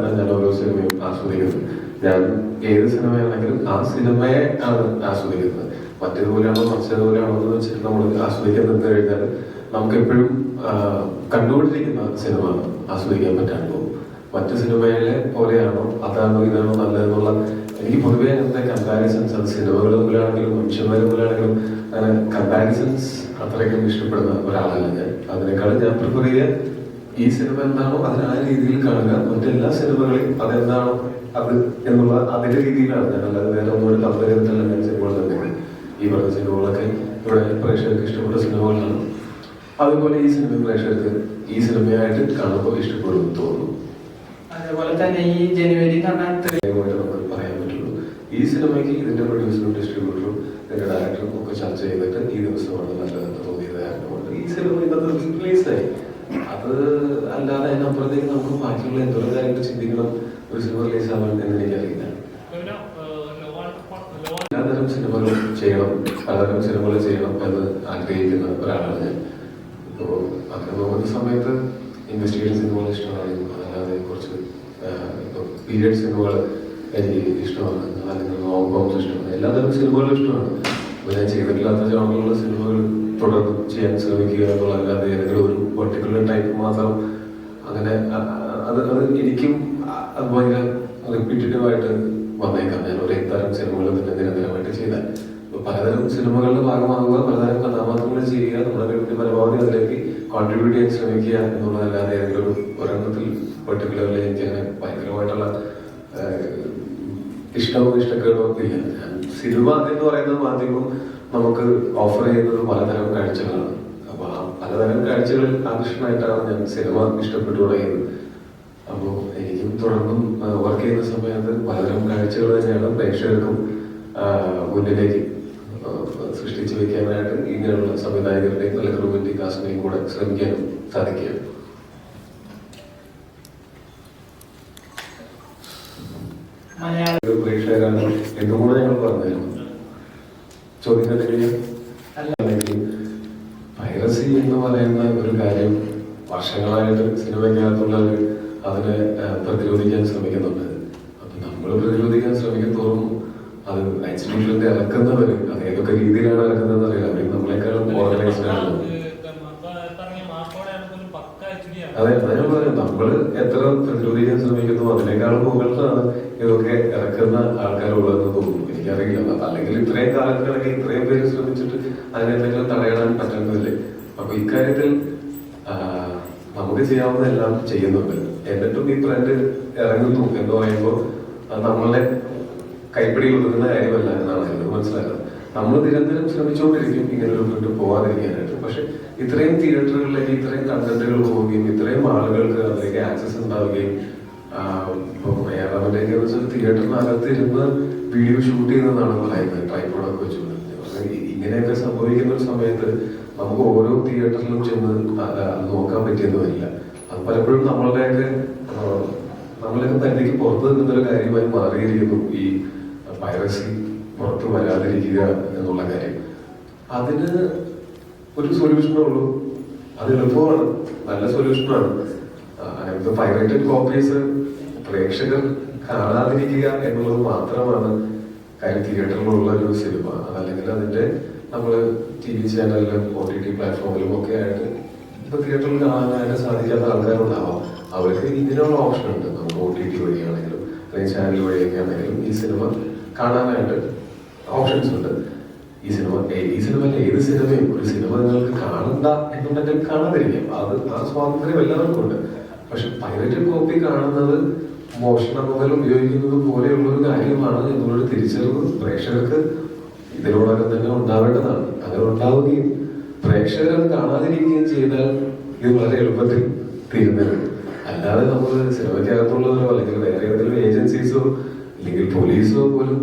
ഞാൻ ഓരോ സിനിമയും ആസ്വദിക്കുന്നത്. ഞാൻ ഏത് സിനിമയാണെങ്കിലും ആ സിനിമയെ ആണ് ആസ്വദിക്കുന്നത്. മറ്റേതുപോലെയാണോ മറിച്ചതുപോലെയാണോ എന്ന് വെച്ചിട്ട് നമ്മൾ ആസ്വദിക്കാൻ നിന്ന് കഴിഞ്ഞാൽ നമുക്ക് എപ്പോഴും കണ്ടുകൊണ്ടിരിക്കുന്ന സിനിമ ആസ്വദിക്കാൻ പറ്റാണ്ട് പോകും. മറ്റു സിനിമയിലെ പോലെയാണോ അതാണോ ഇതാണോ നല്ലതെന്നുള്ള എനിക്ക് പൊതുവേ അങ്ങനത്തെ കമ്പാരിസൺസ്, അത് സിനിമകൾ തമ്മിലാണെങ്കിലും മനുഷ്യന്മാർ തമ്മിലാണെങ്കിലും അങ്ങനെ കമ്പാരിസൺസ് അത്രയ്ക്കും ഇഷ്ടപ്പെടുന്ന ഒരാളല്ല ഞാൻ. അതിനേക്കാളും ഞാൻ പ്രിഫർ ചെയ്യുക ഈ സിനിമ എന്താണോ അതിന് ആ രീതിയിൽ കാണുക, മറ്റെല്ലാ സിനിമകളെയും അതെന്താണോ അത് എന്നുള്ള അതിന്റെ രീതിയിലാണ് ഞാൻ. അല്ലാതെ വേറെ ഒന്നും കമ്പനിയല്ല ഞാൻ സിനിമകൾ തന്നെ. ഈ പറഞ്ഞ സിനിമകളൊക്കെ ഇവിടെ പ്രേക്ഷകർക്ക് ഇഷ്ടപ്പെട്ട സിനിമകളാണ്. അതുപോലെ ഈ സിനിമ പ്രേക്ഷകർക്ക് ഈ സിനിമയായിട്ട് കാണുമ്പോൾ ഇഷ്ടപ്പെടുമെന്ന് തോന്നുന്നു. അതേപോലെ തന്നെ ഈ ജനുവരി നമുക്ക് പറയാൻ പറ്റുള്ളൂ. ഈ സിനിമയ്ക്ക് ഇതിന്റെ പ്രൊഡ്യൂസറും ഡിസ്ട്രിബ്യൂട്ടറും ഇതിന്റെ ഡയറക്ടറും ഒക്കെ ചർച്ച ചെയ്തിട്ട് ഈ ദിവസമാണ് നല്ലതെന്ന് തോന്നിയത് കാരണമുണ്ട് ഈ സിനിമ ഇന്നത്തെ റിലീസായി. അത് അല്ലാതെ അതിനപ്പുറത്തേക്ക് നമുക്ക് ബാക്കിയുള്ള എന്തോരം കാര്യങ്ങൾ ചിന്തിക്കണം ഒരു സിനിമ റിലീസ് ആവാൻ എന്ന് എനിക്കറിയില്ല. എല്ലാതരം സിനിമകൾ ചെയ്യണം, പലതരം സിനിമകൾ ചെയ്യണം എന്ന് ആഗ്രഹിക്കുന്ന ഒരാളാണ് ഞാൻ. ഇപ്പോൾ അങ്ങനെ നോക്കുന്ന സമയത്ത് ഇൻവെസ്റ്റിഗേഷൻ സിനിമകൾ ഇഷ്ടമാണ്. അതല്ലാതെ കുറച്ച് പീരിയഡ് സിനിമകൾ എനിക്ക് ഇഷ്ടമാണ്, അല്ലെങ്കിൽ ലോങ് കോംസ് ഇഷ്ടമാണ്. എല്ലാതരം സിനിമകളും ഇഷ്ടമാണ്. അപ്പോൾ ഞാൻ ചെയ്തിട്ടില്ലാത്ത ജോണറിലുള്ള സിനിമകൾ തുടർന്ന് ചെയ്യാൻ ശ്രമിക്കുക എന്നുള്ളതല്ലാതെ ഏതെങ്കിലും ഒരു പെർട്ടിക്കുലർ ടൈപ്പ് മാത്രം അങ്ങനെ അത് എനിക്കും അത് ഭയങ്കര റിപ്പീറ്റീവായിട്ട് വന്നേക്കാം. ഞാൻ ഒരേ തരം സിനിമകൾ തന്നെ നിരന്തരമായിട്ട് ചെയ്താൽ പലതരം സിനിമകളുടെ ഭാഗമാകുക, പലതരം കഥാപാത്രങ്ങൾ ചെയ്യുക, നമ്മുടെ കഴിവിന്റെ പരമാവധി അതിലേക്ക് കോൺട്രിബ്യൂട്ട് ചെയ്യാൻ ശ്രമിക്കുക എന്നുള്ളതല്ലാതെ ഏതെങ്കിലും ഒരെണ്ണത്തിൽ പെർട്ടിക്കുലർലി എനിക്ക് അങ്ങനെ ഭയങ്കരമായിട്ടുള്ള ഇഷ്ടവും ഇഷ്ടക്കേടോ ഇല്ല. സിനിമ എന്ന് പറയുന്ന മാധ്യമം നമുക്ക് ഓഫർ ചെയ്യുന്നത് പലതരം കാഴ്ചകളാണ്. അപ്പൊ ആ പലതരം കാഴ്ചകളിൽ ആകർഷണമായിട്ടാണ് ഞാൻ സിനിമ ഇഷ്ടപ്പെട്ടു തുടങ്ങിയത്. അപ്പോൾ എനിക്കും തുടർന്നും വർക്ക് ചെയ്യുന്ന സമയത്ത് പലതരം കാഴ്ചകൾ തന്നെയാണ് പ്രേക്ഷകർക്കും മുന്നിലേക്ക് സൃഷ്ടിച്ചു വെക്കാനായിട്ട് ഇങ്ങനെയുള്ള സംവിധായകരുടെയും നല്ല റൊമാന്റിക് കാസ്റ്റിനെയും കൂടെ ശ്രമിക്കാനും സാധിക്കുകയാണ്. പ്രേക്ഷകരാണ് എന്തുകൂടെ ഞങ്ങൾ പറഞ്ഞിരുന്നു. ചോദിക്കട്ടെ, അല്ലെങ്കിൽ പൈറസി എന്ന് പറയുന്ന ഒരു കാര്യം വർഷങ്ങളായിട്ട് സിനിമയ്ക്കകത്തുള്ളവർ അതിനെ പ്രതിരോധിക്കാൻ ശ്രമിക്കുന്നുണ്ട്. അപ്പൊ നമ്മൾ പ്രതിരോധിക്കാൻ ശ്രമിക്കും തോറും അത് എക്സിബിഷന്റെ ഇറക്കുന്നവർ അത് ഏതൊക്കെ രീതിയിലാണ് ഇറക്കുന്നതെന്ന് അറിയാം. അവർ നമ്മളെക്കാളും ഓർഗനൈസ്ഡ് ആണ്. അതെ, ഞാൻ പറയാം, നമ്മള് എത്ര പ്രതിരോധിക്കാൻ ശ്രമിക്കുന്നു അതിനേക്കാളും മുകളിലാണ് ഇതൊക്കെ ഇറക്കുന്ന ആൾക്കാരുള്ളതെന്ന് തോന്നുന്നു. എനിക്കറിയില്ല, അല്ലെങ്കിൽ ഇത്രയും കാലത്തിനിടയ്ക്ക് ഇത്രയും പേര് ശ്രമിച്ചിട്ട് അതിനെന്തെങ്കിലും തടയിടാൻ പറ്റുന്നില്ലേ? അപ്പൊ ഇക്കാര്യത്തിൽ നമുക്ക് ചെയ്യാവുന്നതെല്ലാം ചെയ്യുന്നുണ്ട്. എന്നിട്ടും ഈ ട്രെൻഡ് ഇറങ്ങുന്നു എന്ന് പറയുമ്പോൾ നമ്മളെ കൈപ്പിടിയിൽ ഒതുങ്ങുന്ന കാര്യമല്ല എന്നാണ് എനിക്ക് മനസ്സിലാക്കുന്നത്. നമ്മൾ നിരന്തരം ശ്രമിച്ചുകൊണ്ടിരിക്കും ഇങ്ങനെ ഒരു ട്രെൻഡ് പോകാതിരിക്കാനായിട്ട്. പക്ഷെ ഇത്രയും തിയേറ്ററുകളിലേക്ക് ഇത്രയും കണ്ടന്റുകൾ പോവുകയും ഇത്രയും ആളുകൾക്ക് അതിലേക്ക് ആക്സസ് ഉണ്ടാവുകയും ഇപ്പൊ ഏറാമിലേക്ക് തിയേറ്ററിനകത്ത് ഇരുന്ന് വീഡിയോ ഷൂട്ട് ചെയ്യുന്നതാണ് പറയുന്നത്, ട്രൈപോഡൊക്കെ വെച്ചുകൊണ്ട്. ഇങ്ങനെയൊക്കെ സംഭവിക്കുന്ന ഒരു സമയത്ത് നമുക്ക് ഓരോ തിയേറ്ററിലും ചെന്ന് നോക്കാൻ പറ്റിയെന്ന് വരില്ല. അത് പലപ്പോഴും നമ്മളുടെയൊക്കെ പരിധിക്ക് പുറത്ത് നിൽക്കുന്നൊരു കാര്യമായി മാറിയിരിക്കുന്നു ഈ പൈറസി പുറത്ത് വരാതിരിക്കുക എന്നുള്ള കാര്യം. അതിന് ഒരു സൊല്യൂഷനേ ഉള്ളൂ. അത് എളുപ്പമാണ്, നല്ല സൊല്യൂഷനാണ്. അങ്ങനത്തെ പൈറേറ്റഡ് കോപ്പീസ് പ്രേക്ഷകർ കാണാതിരിക്കുക എന്നുള്ളത് മാത്രമാണ് കാര്യം. തിയേറ്ററിലുള്ള ഒരു സിനിമ അതല്ലെങ്കിൽ അതിന്റെ നമ്മള് TV ചാനലിലും OTT പ്ലാറ്റ്ഫോമിലും ഒക്കെ ആയിട്ട് ഇപ്പൊ തിയേറ്ററിൽ കാണാനായിട്ട് സാധിക്കാത്ത ആൾക്കാരുണ്ടാവാം. അവർക്ക് ഇതിനുള്ള ഓപ്ഷൻ ഉണ്ട്. നമുക്ക് OTT വഴിയാണെങ്കിലും അല്ലെങ്കിൽ ചാനൽ വഴിയൊക്കെ ആണെങ്കിലും ഈ സിനിമ കാണാനായിട്ട് ഓപ്ഷൻസ് ഉണ്ട്. ഈ സിനിമ ഏത് സിനിമയും ഒരു സിനിമ നിങ്ങൾക്ക് കാണണ്ട എന്നുണ്ടെങ്കിൽ കാണാതിരിക്കാം. അത് ആ സ്വാതന്ത്ര്യം എല്ലാവർക്കും ഉണ്ട്. പക്ഷെ പൈറേറ്റഡ് കോപ്പി കാണുന്നത് മോഷണം മുതൽ ഉപയോഗിക്കുന്നത് പോലെയുള്ള ഒരു കാര്യമാണ് എന്നുള്ളൊരു തിരിച്ചറിവ് പ്രേക്ഷകർക്ക് ഇതിനോടൊക്കെ തന്നെ ഉണ്ടാവേണ്ടതാണ്. അങ്ങനെ ഉണ്ടാവുകയും പ്രേക്ഷകർ അത് കാണാതിരിക്കുകയും ചെയ്താൽ ഇത് വളരെ എളുപ്പത്തിൽ തീരുന്നത്. അല്ലാതെ നമ്മൾ സിനിമയ്ക്കകത്തുള്ളവരോ അല്ലെങ്കിൽ വേറെ ഏതെങ്കിലും ഏജൻസീസോ അല്ലെങ്കിൽ പോലീസോ പോലും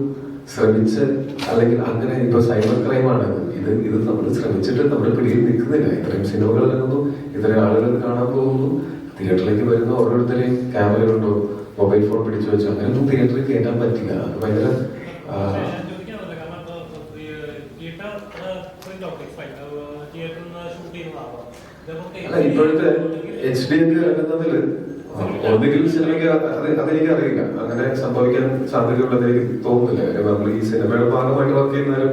ശ്രമിച്ച് അല്ലെങ്കിൽ അങ്ങനെ ഇപ്പൊ സൈബർ ക്രൈം ആണ് ഇത് നമ്മൾ ശ്രമിച്ചിട്ട് നമ്മുടെ പിടിയിൽ നിൽക്കുന്നില്ല. ഇത്രയും സിനിമകൾ ഇറങ്ങുന്നു, ഇത്രയും ആളുകൾ കാണാൻ പോകുന്നു, തിയേറ്ററിലേക്ക് വരുന്ന ഓരോരുത്തരെയും ക്യാമറയുണ്ടോ മൊബൈൽ ഫോൺ പിടിച്ചു വെച്ചോ അങ്ങനെയൊന്നും തിയേറ്ററിൽ കയറ്റാൻ പറ്റില്ല. അത് ഭയങ്കര അല്ല, ഇപ്പോഴത്തെ HD ഒക്കെ ഇറങ്ങുന്നതിൽ ഒന്നുകിൽ സിനിമയ്ക്ക് അതെനിക്ക് അറിയില്ല, അങ്ങനെ സംഭവിക്കാൻ സാധ്യതയുണ്ടെന്ന് എനിക്ക് തോന്നുന്നില്ല. കാര്യം നമ്മൾ ഈ സിനിമയുടെ ഭാഗമായിട്ട് വർക്ക് ചെയ്യുന്നാലും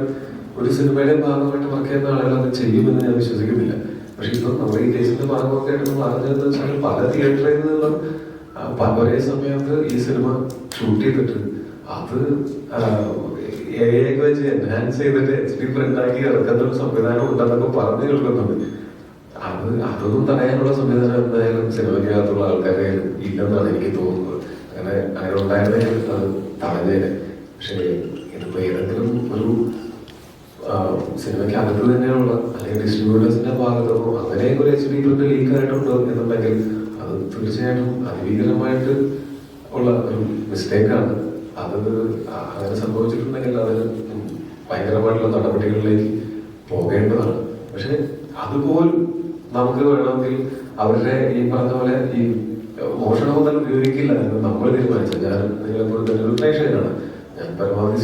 ഒരു സിനിമയുടെ ഭാഗമായിട്ട് വർക്ക് ചെയ്യുന്ന ആളുകൾ അത് ചെയ്യുമെന്ന് ഞാൻ വിശ്വസിക്കുന്നില്ല. പക്ഷെ ഇപ്പൊ നമ്മൾ ഈ കേസിന്റെ ഭാഗമൊക്കെ ആയിട്ട് നമ്മൾ അറിഞ്ഞതെന്ന് വെച്ചാൽ പല തിയേറ്ററിൽ നിന്നും ഒരേ സമയത്ത് ഈ സിനിമ ഷൂട്ട് ചെയ്തിട്ട് അത് വെച്ച് എൻഹാൻസ് ചെയ്തിട്ട് HD പ്രിന്റ് ആക്കി ഇറക്കുന്ന ഒരു സംവിധാനം ഉണ്ടെന്നൊക്കെ പറഞ്ഞു കേൾക്കുന്നുണ്ട്. അതൊന്നും തടയാനുള്ള സംവിധാനം എന്തായാലും സിനിമയ്ക്കകത്തുള്ള ആൾക്കാരെ ഇല്ലെന്നാണ് എനിക്ക് തോന്നുന്നത്. അങ്ങനെ ഉണ്ടായിരുന്നെങ്കിൽ അത് തടഞ്ഞേനെ. പക്ഷെ ഇതിപ്പോ ഏതെങ്കിലും ഒരു സിനിമയ്ക്ക് തന്നെയുള്ള അല്ലെങ്കിൽ ഡിസ്ട്രിബ്യൂട്ടേഴ്സിന്റെ ഭാഗത്തോ അങ്ങനെ ഒരു HD പ്രിന്റ് ലീക്ക് ആയിട്ടുണ്ടോ എന്നുണ്ടെങ്കിൽ അത് തീർച്ചയായിട്ടും അതിഭീകരമായിട്ട് ഉള്ള ഒരു മിസ്റ്റേക്കാണ്. അത് അങ്ങനെ സംഭവിച്ചിട്ടുണ്ടെങ്കിൽ അതിന് ഭയങ്കരമായിട്ടുള്ള നടപടികളിലേക്ക് പോകേണ്ടതാണ്. പക്ഷെ അതുപോലും നമുക്ക് വേണമെങ്കിൽ അവരുടെ ഈ പറഞ്ഞ പോലെ ഈ മോഷണം മുതൽ ഉപയോഗിക്കില്ല എന്ന് നമ്മൾ തീരുമാനിച്ചത്. ഞാൻ നിങ്ങളെപ്പോഴും തന്നെ ഒരു പ്രേക്ഷകനാണ്. ഞാൻ പരമാവധി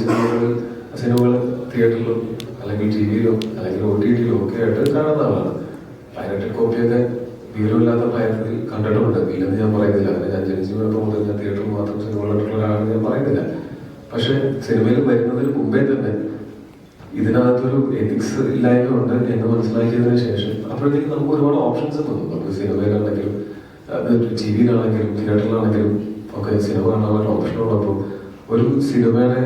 സിനിമകൾ തിയേറ്ററിലും അല്ലെങ്കിൽ TV-യിലോ അല്ലെങ്കിൽ OTT-യിലോ ഒക്കെ ആയിട്ട് കാണുന്ന ആളാണ്. പൈറേറ്റഡ് കോപ്പിയൊക്കെ വിവരമില്ലാത്ത പ്രായത്തിൽ കണ്ടിട്ടുമുണ്ട്, ഇല്ലെന്ന് ഞാൻ പറയുന്നില്ല. അങ്ങനെ ഞാൻ ജനിച്ചു മുതൽ ഞാൻ തിയേറ്ററിൽ മാത്രം സിനിമ കണ്ടിട്ടുള്ള ഒരാളാണെന്ന് ഞാൻ പറയുന്നില്ല. പക്ഷെ സിനിമയിൽ വരുന്നതിന് മുമ്പേ തന്നെ ഇതിനകത്തൊരു എത്തിക്സ് ഇല്ലായ്മ ഉണ്ട് എന്ന് മനസ്സിലാക്കിയതിനു ശേഷം അപ്പോഴത്തേക്ക് നമുക്ക് ഒരുപാട് ഓപ്ഷൻസ് തന്നു. നമുക്ക് സിനിമയിലാണെങ്കിലും TV-യിലാണെങ്കിലും തിയേറ്ററിലാണെങ്കിലും ഒക്കെ സിനിമ കാണാനുള്ള ഓപ്ഷനുള്ളപ്പോൾ ഒരു സിനിമയുടെ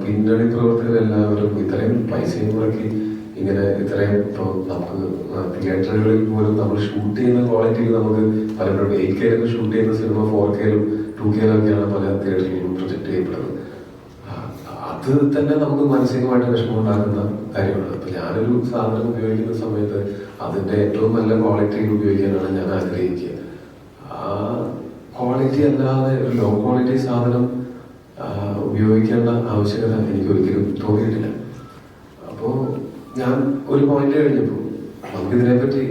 പിന്നണി പ്രവർത്തകരെല്ലാവരും ഇത്രയും പൈസയും മുടക്കി ഇങ്ങനെ ഇത്രയും ഇപ്പോൾ നമുക്ക് തിയേറ്ററുകളിൽ പോലും നമ്മൾ ഷൂട്ട് ചെയ്യുന്ന ക്വാളിറ്റിയിൽ നമുക്ക് പലപ്പോഴും 8K ഷൂട്ട് ചെയ്യുന്ന സിനിമ 4K-ലും 2K-ലും ഒക്കെയാണ് പല തിയേറ്ററുകളിലും പ്രൊജക്ട് ചെയ്യപ്പെടുന്നത്. അത് തന്നെ നമുക്ക് മാനസികമായിട്ട് വിഷമം ഉണ്ടാക്കുന്ന കാര്യമാണ്. അപ്പൊ ഞാനൊരു സാധനം ഉപയോഗിക്കുന്ന സമയത്ത് അതിന്റെ ഏറ്റവും നല്ല ക്വാളിറ്റിയിൽ ഉപയോഗിക്കാനാണ് ഞാൻ ആഗ്രഹിക്കുക. ആ ക്വാളിറ്റി അല്ലാതെ ഒരു ലോ ക്വാളിറ്റി സാധനം ഉപയോഗിക്കേണ്ട ആവശ്യകത എനിക്ക് ഒരിക്കലും തോന്നിയിട്ടില്ല. അപ്പോ ഞാൻ ഒരു പോയിന്റ് കഴിഞ്ഞപ്പോൾ നമുക്കിതിനെപ്പറ്റി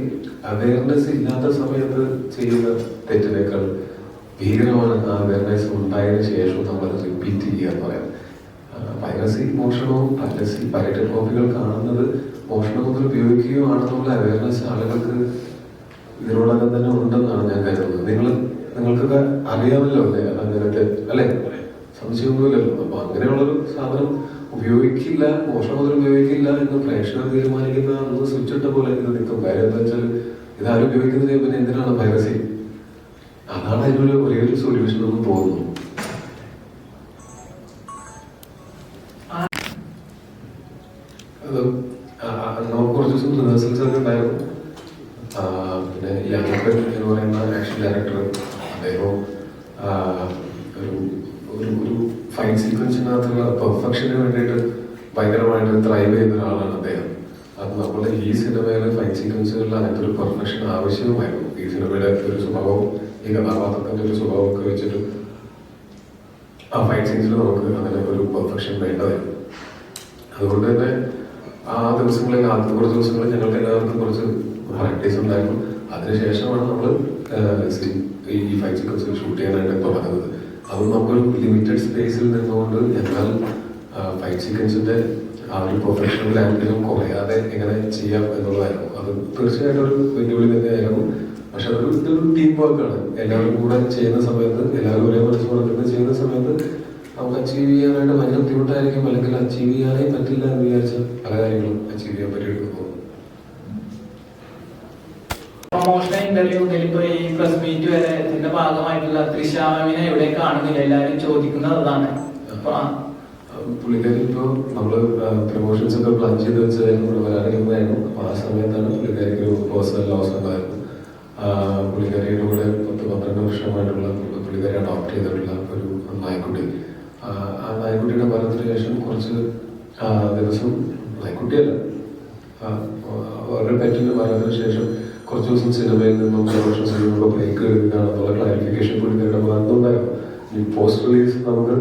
അവയർനെസ് ഇല്ലാത്ത സമയത്ത് ചെയ്യുന്ന തെറ്റിനേക്കാൾ ഭീകരമാണ് ആ അവയർനെസ് ഉണ്ടായതിനു ശേഷം നമ്മളത് റിപ്പീറ്റ് ചെയ്യുക എന്ന് പറയാം. പൈറസി മോഷണവും പൈറേറ്റഡ് കോപ്പികൾ കാണുന്നത് മോഷണം മുതൽ ഉപയോഗിക്കുകയോ ആണെന്നുള്ള അവയർനെസ് ആളുകൾക്ക് ഇതിനോടകം തന്നെ ഉണ്ടെന്നാണ് ഞാൻ കരുതുന്നത്. നിങ്ങൾക്കൊക്കെ അറിയാമല്ലോ അല്ലേ അങ്ങനത്തെ അല്ലെ? സംശയമൊന്നുമില്ലല്ലോ. അപ്പൊ അങ്ങനെയുള്ളൊരു സാധനം ഉപയോഗിക്കില്ല, മോഷണം മുതൽ ഉപയോഗിക്കില്ല എന്ന് പ്രേക്ഷകർ തീരുമാനിക്കുന്ന അന്ന് സ്വിച്ച് ഇട്ട പോലെ ഇത് നിൽക്കും. കാര്യം എന്താ വെച്ചാൽ ഇതാരും ഉപയോഗിക്കുന്നതിന് പിന്നെ എന്തിനാണ് പൈറസി? അതാണ് അതിനൊരു ഒരേ ഒരു സൊല്യൂഷൻ എന്ന് തോന്നുന്നു. നമുക്ക് കുറച്ച് ദിവസം റിഹേഴ്സൽസ് ഒക്കെ ഉണ്ടായിരുന്നു. പിന്നെ യാത്രപ്പൻ എന്ന് പറയുന്ന ആക്ഷൻ ഡയറക്ടർ അദ്ദേഹം ഒരു ഫൈറ്റ് സീക്വൻസിനകത്തുള്ള പെർഫെക്ഷന് വേണ്ടിയിട്ട് ഭയങ്കരമായിട്ട് ത്രൈവ് ചെയ്യുന്ന ഒരാളാണ് അദ്ദേഹം. അത് നമ്മുടെ ഈ സിനിമയിലെ ഫൈറ്റ് സീക്വൻസുകളിൽ അങ്ങനത്തെ ഒരു പെർഫെക്ഷൻ ആവശ്യവുമായിരുന്നു. ഈ സിനിമയുടെ ഒരു സ്വഭാവവും ഈ കഥാപാത്രത്തിന്റെ ഒരു സ്വഭാവം ഒക്കെ വെച്ചിട്ട് ആ ഫൈറ്റ് സീൻസിൽ നമുക്ക് അങ്ങനെ ഒരു പെർഫെക്ഷൻ വേണ്ടതായിരുന്നു. അതുകൊണ്ട് തന്നെ ആ ദിവസങ്ങളിൽ ആദ്യത്തെ കുറച്ച് ദിവസങ്ങളിൽ ഞങ്ങൾക്ക് എല്ലാവർക്കും കുറച്ച് പ്രാക്ടീസ് ഉണ്ടായിരുന്നു. അതിനുശേഷമാണ് നമ്മൾ ഈ ഫൈറ്റ് സീക്വൻസ് ഷൂട്ട് ചെയ്യാനായിട്ട് തുടങ്ങുന്നത്. അത് നമുക്കൊരു ലിമിറ്റഡ് സ്പേസിൽ നിന്നുകൊണ്ട് എന്നാൽ ഫൈറ്റ് സീക്വൻസിന്റെ ആ ഒരു പ്രൊഫഷണൽ ആംഗിളും കുറയാതെ എങ്ങനെ ചെയ്യാം എന്നുള്ളതായിരുന്നു. അത് തീർച്ചയായിട്ടും ഒരു വെല്ലുവിളി തന്നെയായിരുന്നു. പക്ഷെ ഇതൊരു ടീം വർക്കാണ്. എല്ലാവരും കൂടെ ചെയ്യുന്ന സമയത്ത്, എല്ലാവരും ഒരേ മനസ്സോടെ ചെയ്യുന്ന സമയത്ത് നമുക്ക് അച്ചീവ് ചെയ്യാനായിട്ട് ഭയങ്കര ബുദ്ധിമുട്ടായിരിക്കും, അല്ലെങ്കിൽ അച്ചീവ് ചെയ്യാനേ പറ്റില്ല എന്ന് വിചാരിച്ച പല കാര്യങ്ങളും അച്ചീവ് ചെയ്യാൻ പറ്റിയെടുക്കുന്നു. പ്രൊമോഷണൽ ഇന്റർവ്യൂ മുതൽ ഇപ്പൊ ഈ പ്രസ് മീറ്റ് വരെ ഇതിന്റെ ഭാഗമായിട്ടുള്ള തൃശ്ശാമിനെ എവിടെ കാണുന്നില്ല, എല്ലാവരും ചോദിക്കുന്നത് അതാണ്. പുള്ളിക്കാരി ഇപ്പൊ നമ്മള് പ്രൊമോഷൻസ് ഒക്കെ പ്ലാൻ ചെയ്ത് വെച്ചായിരുന്നു ഇവിടെ വരാനിരുന്നതായിരുന്നു. അപ്പൊ ആ സമയത്താണ് പുള്ളിക്കാരിക്ക് ഒരു പേഴ്സണൽ ലോസ് ഉണ്ടായിരുന്നു. പുള്ളിക്കാരിയുടെ കൂടെ 10-12 വർഷമായിട്ടുള്ള പുള്ളിക്കാരി അഡോപ്റ്റ് ചെയ്തിട്ടുള്ള ഒരു നായ്ക്കുട്ടി. ആ നായ്ക്കുട്ടിയുടെ മരണത്തിന് ശേഷം കുറച്ച് ദിവസം, നായ്ക്കുട്ടിയല്ല അവരുടെ പെറ്റിന്റെ മരണത്തിന് ശേഷം കുറച്ച് ദിവസം സിനിമയിൽ നിന്നും പ്രൊമോഷൻസിൽ നിന്നും ബ്രേക്ക് എടുക്കുകയാണെന്നുള്ള ക്ലാരിഫിക്കേഷൻ പുള്ളിക്കാരുടെ ഭാഗത്തുണ്ടായിരുന്നു. ഈ പോസ്റ്റ് റിലീസ് നമുക്ക്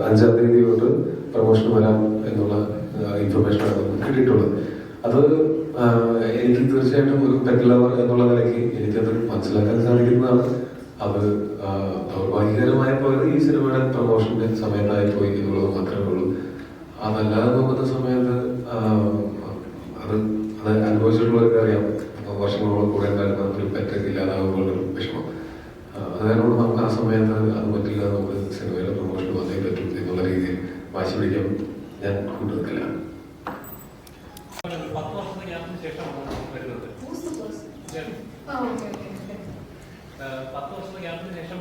5-ാം തീയതി തൊട്ട് പ്രൊമോഷൻ വരാം എന്നുള്ള ഇൻഫർമേഷനാണ് നമുക്ക് കിട്ടിയിട്ടുള്ളത്. അത് എനിക്ക് തീർച്ചയായിട്ടും ഒരു പെറ്റ് ലവർ എന്നുള്ള നിലയ്ക്ക് എനിക്കത് മനസ്സിലാക്കാൻ സാധിക്കുന്നതാണ്. അത് ദൗർഭാഗ്യകരമായ പോയത് ഈ സിനിമയുടെ പ്രൊമോഷന്റെ സമയത്തായി പോയി എന്നുള്ളത് മാത്രമേ ഉള്ളൂ. അതല്ലാതെ നോക്കുന്ന സമയത്ത് അത് അനുഭവിച്ചിട്ടുള്ളവർക്ക് അറിയാം. വർഷങ്ങളോളം കൂടെ ഉണ്ടായിരുന്ന ഒരു പെറ്റ് ഇല്ലാതാകുമ്പോഴൊരു വിഷമം. പറ്റില്ല, നമുക്ക് സിനിമയിലെ പ്രൊമോഷൻ വന്നേ പറ്റും എന്നുള്ള രീതിയിൽ വാശി പിടിക്കാൻ ഞാൻ കൂട്ടുനിൽക്കില്ല. 10 വർഷത്തെ ഗ്യാപ്പിന് ശേഷമാണ് വരുന്നത്. 10 വർഷത്തെ ഗ്യാപ്പിന് ശേഷം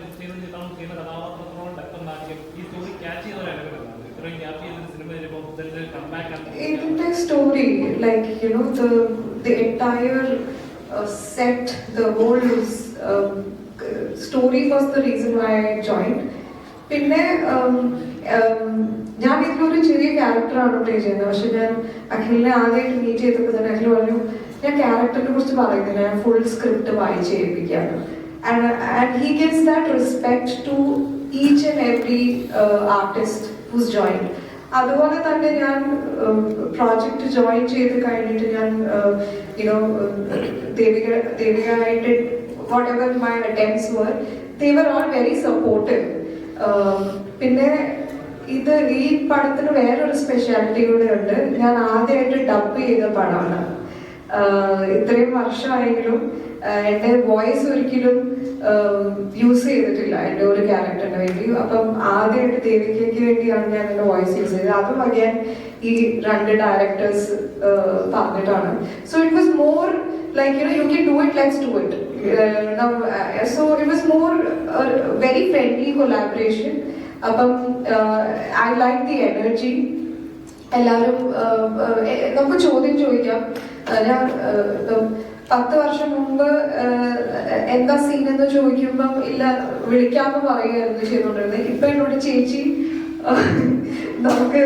ചെയ്യുന്ന കഥാപാത്രങ്ങളോട് ഡെപ്തുണ്ടാക്കി ഈ സ്റ്റോറി ക്യാച്ച് ചെയ്തവരാണ്. ഇത്രയും ഗ്യാപ്പ് ചെയ്ത cinema the story, like the entire set, the whole story was the reason why I joined. പിന്നെ ഞാൻ ഇതിലൊരു ചെറിയ ക്യാരക്ടറാണ് പ്ലേ ചെയ്യുന്നത്. പക്ഷെ ഞാൻ അഖിലിനെ ആദ്യമായിട്ട് മീറ്റ് ചെയ്തപ്പോൾ തന്നെ അഖിൽ പറഞ്ഞു, ഞാൻ ക്യാരക്ടറിനെ കുറിച്ച് പറയുന്നില്ല, ഞാൻ ഫുൾ സ്ക്രിപ്റ്റ് വായിച്ച് ഏൽപ്പിക്കുകയാണ്. And he gives that respect to each and every artist who's joined. അതുപോലെ തന്നെ ഞാൻ പ്രോജക്റ്റ് ജോയിൻ ചെയ്ത് കഴിഞ്ഞിട്ട് ഞാൻ ദേവികയായിട്ട് whatever my attempts were, they were all very supportive. പിന്നെ ഈ പടത്തിന് വേറൊരു സ്പെഷ്യാലിറ്റി കൂടെ ഉണ്ട്. ഞാൻ ആദ്യമായിട്ട് ഡബ് ചെയ്ത പടമാണ്. ഇത്രയും വർഷമായെങ്കിലും എൻ്റെ വോയിസ് ഒരിക്കലും യൂസ് ചെയ്തിട്ടില്ല എൻ്റെ ഒരു ക്യാരക്ടറിന് വേണ്ടി. അപ്പം ആദ്യമായിട്ട് ദേവികയ്ക്ക് വേണ്ടിയാണ് ഞാൻ എൻ്റെ വോയിസ് യൂസ് ചെയ്തത്. അതും അഗൈൻ ഈ 2 ഡയറക്ടേഴ്സ് പറഞ്ഞിട്ടാണ്. So it was more like you can do it, let's do it. So it was more a very friendly collaboration. I like the energy. എല്ലാവരും നമുക്ക് ചോദ്യം ചോദിക്കാം. ഞാൻ 10 വർഷം മുമ്പ് എന്താ സീൻ എന്ന് ചോദിക്കുമ്പം ഇല്ല വിളിക്കാമെന്ന് പറയുകയായിരുന്നു ചെയ്തോണ്ടിരുന്നത്. ഇപ്പൊ എന്നോട് ചേച്ചി നമുക്ക്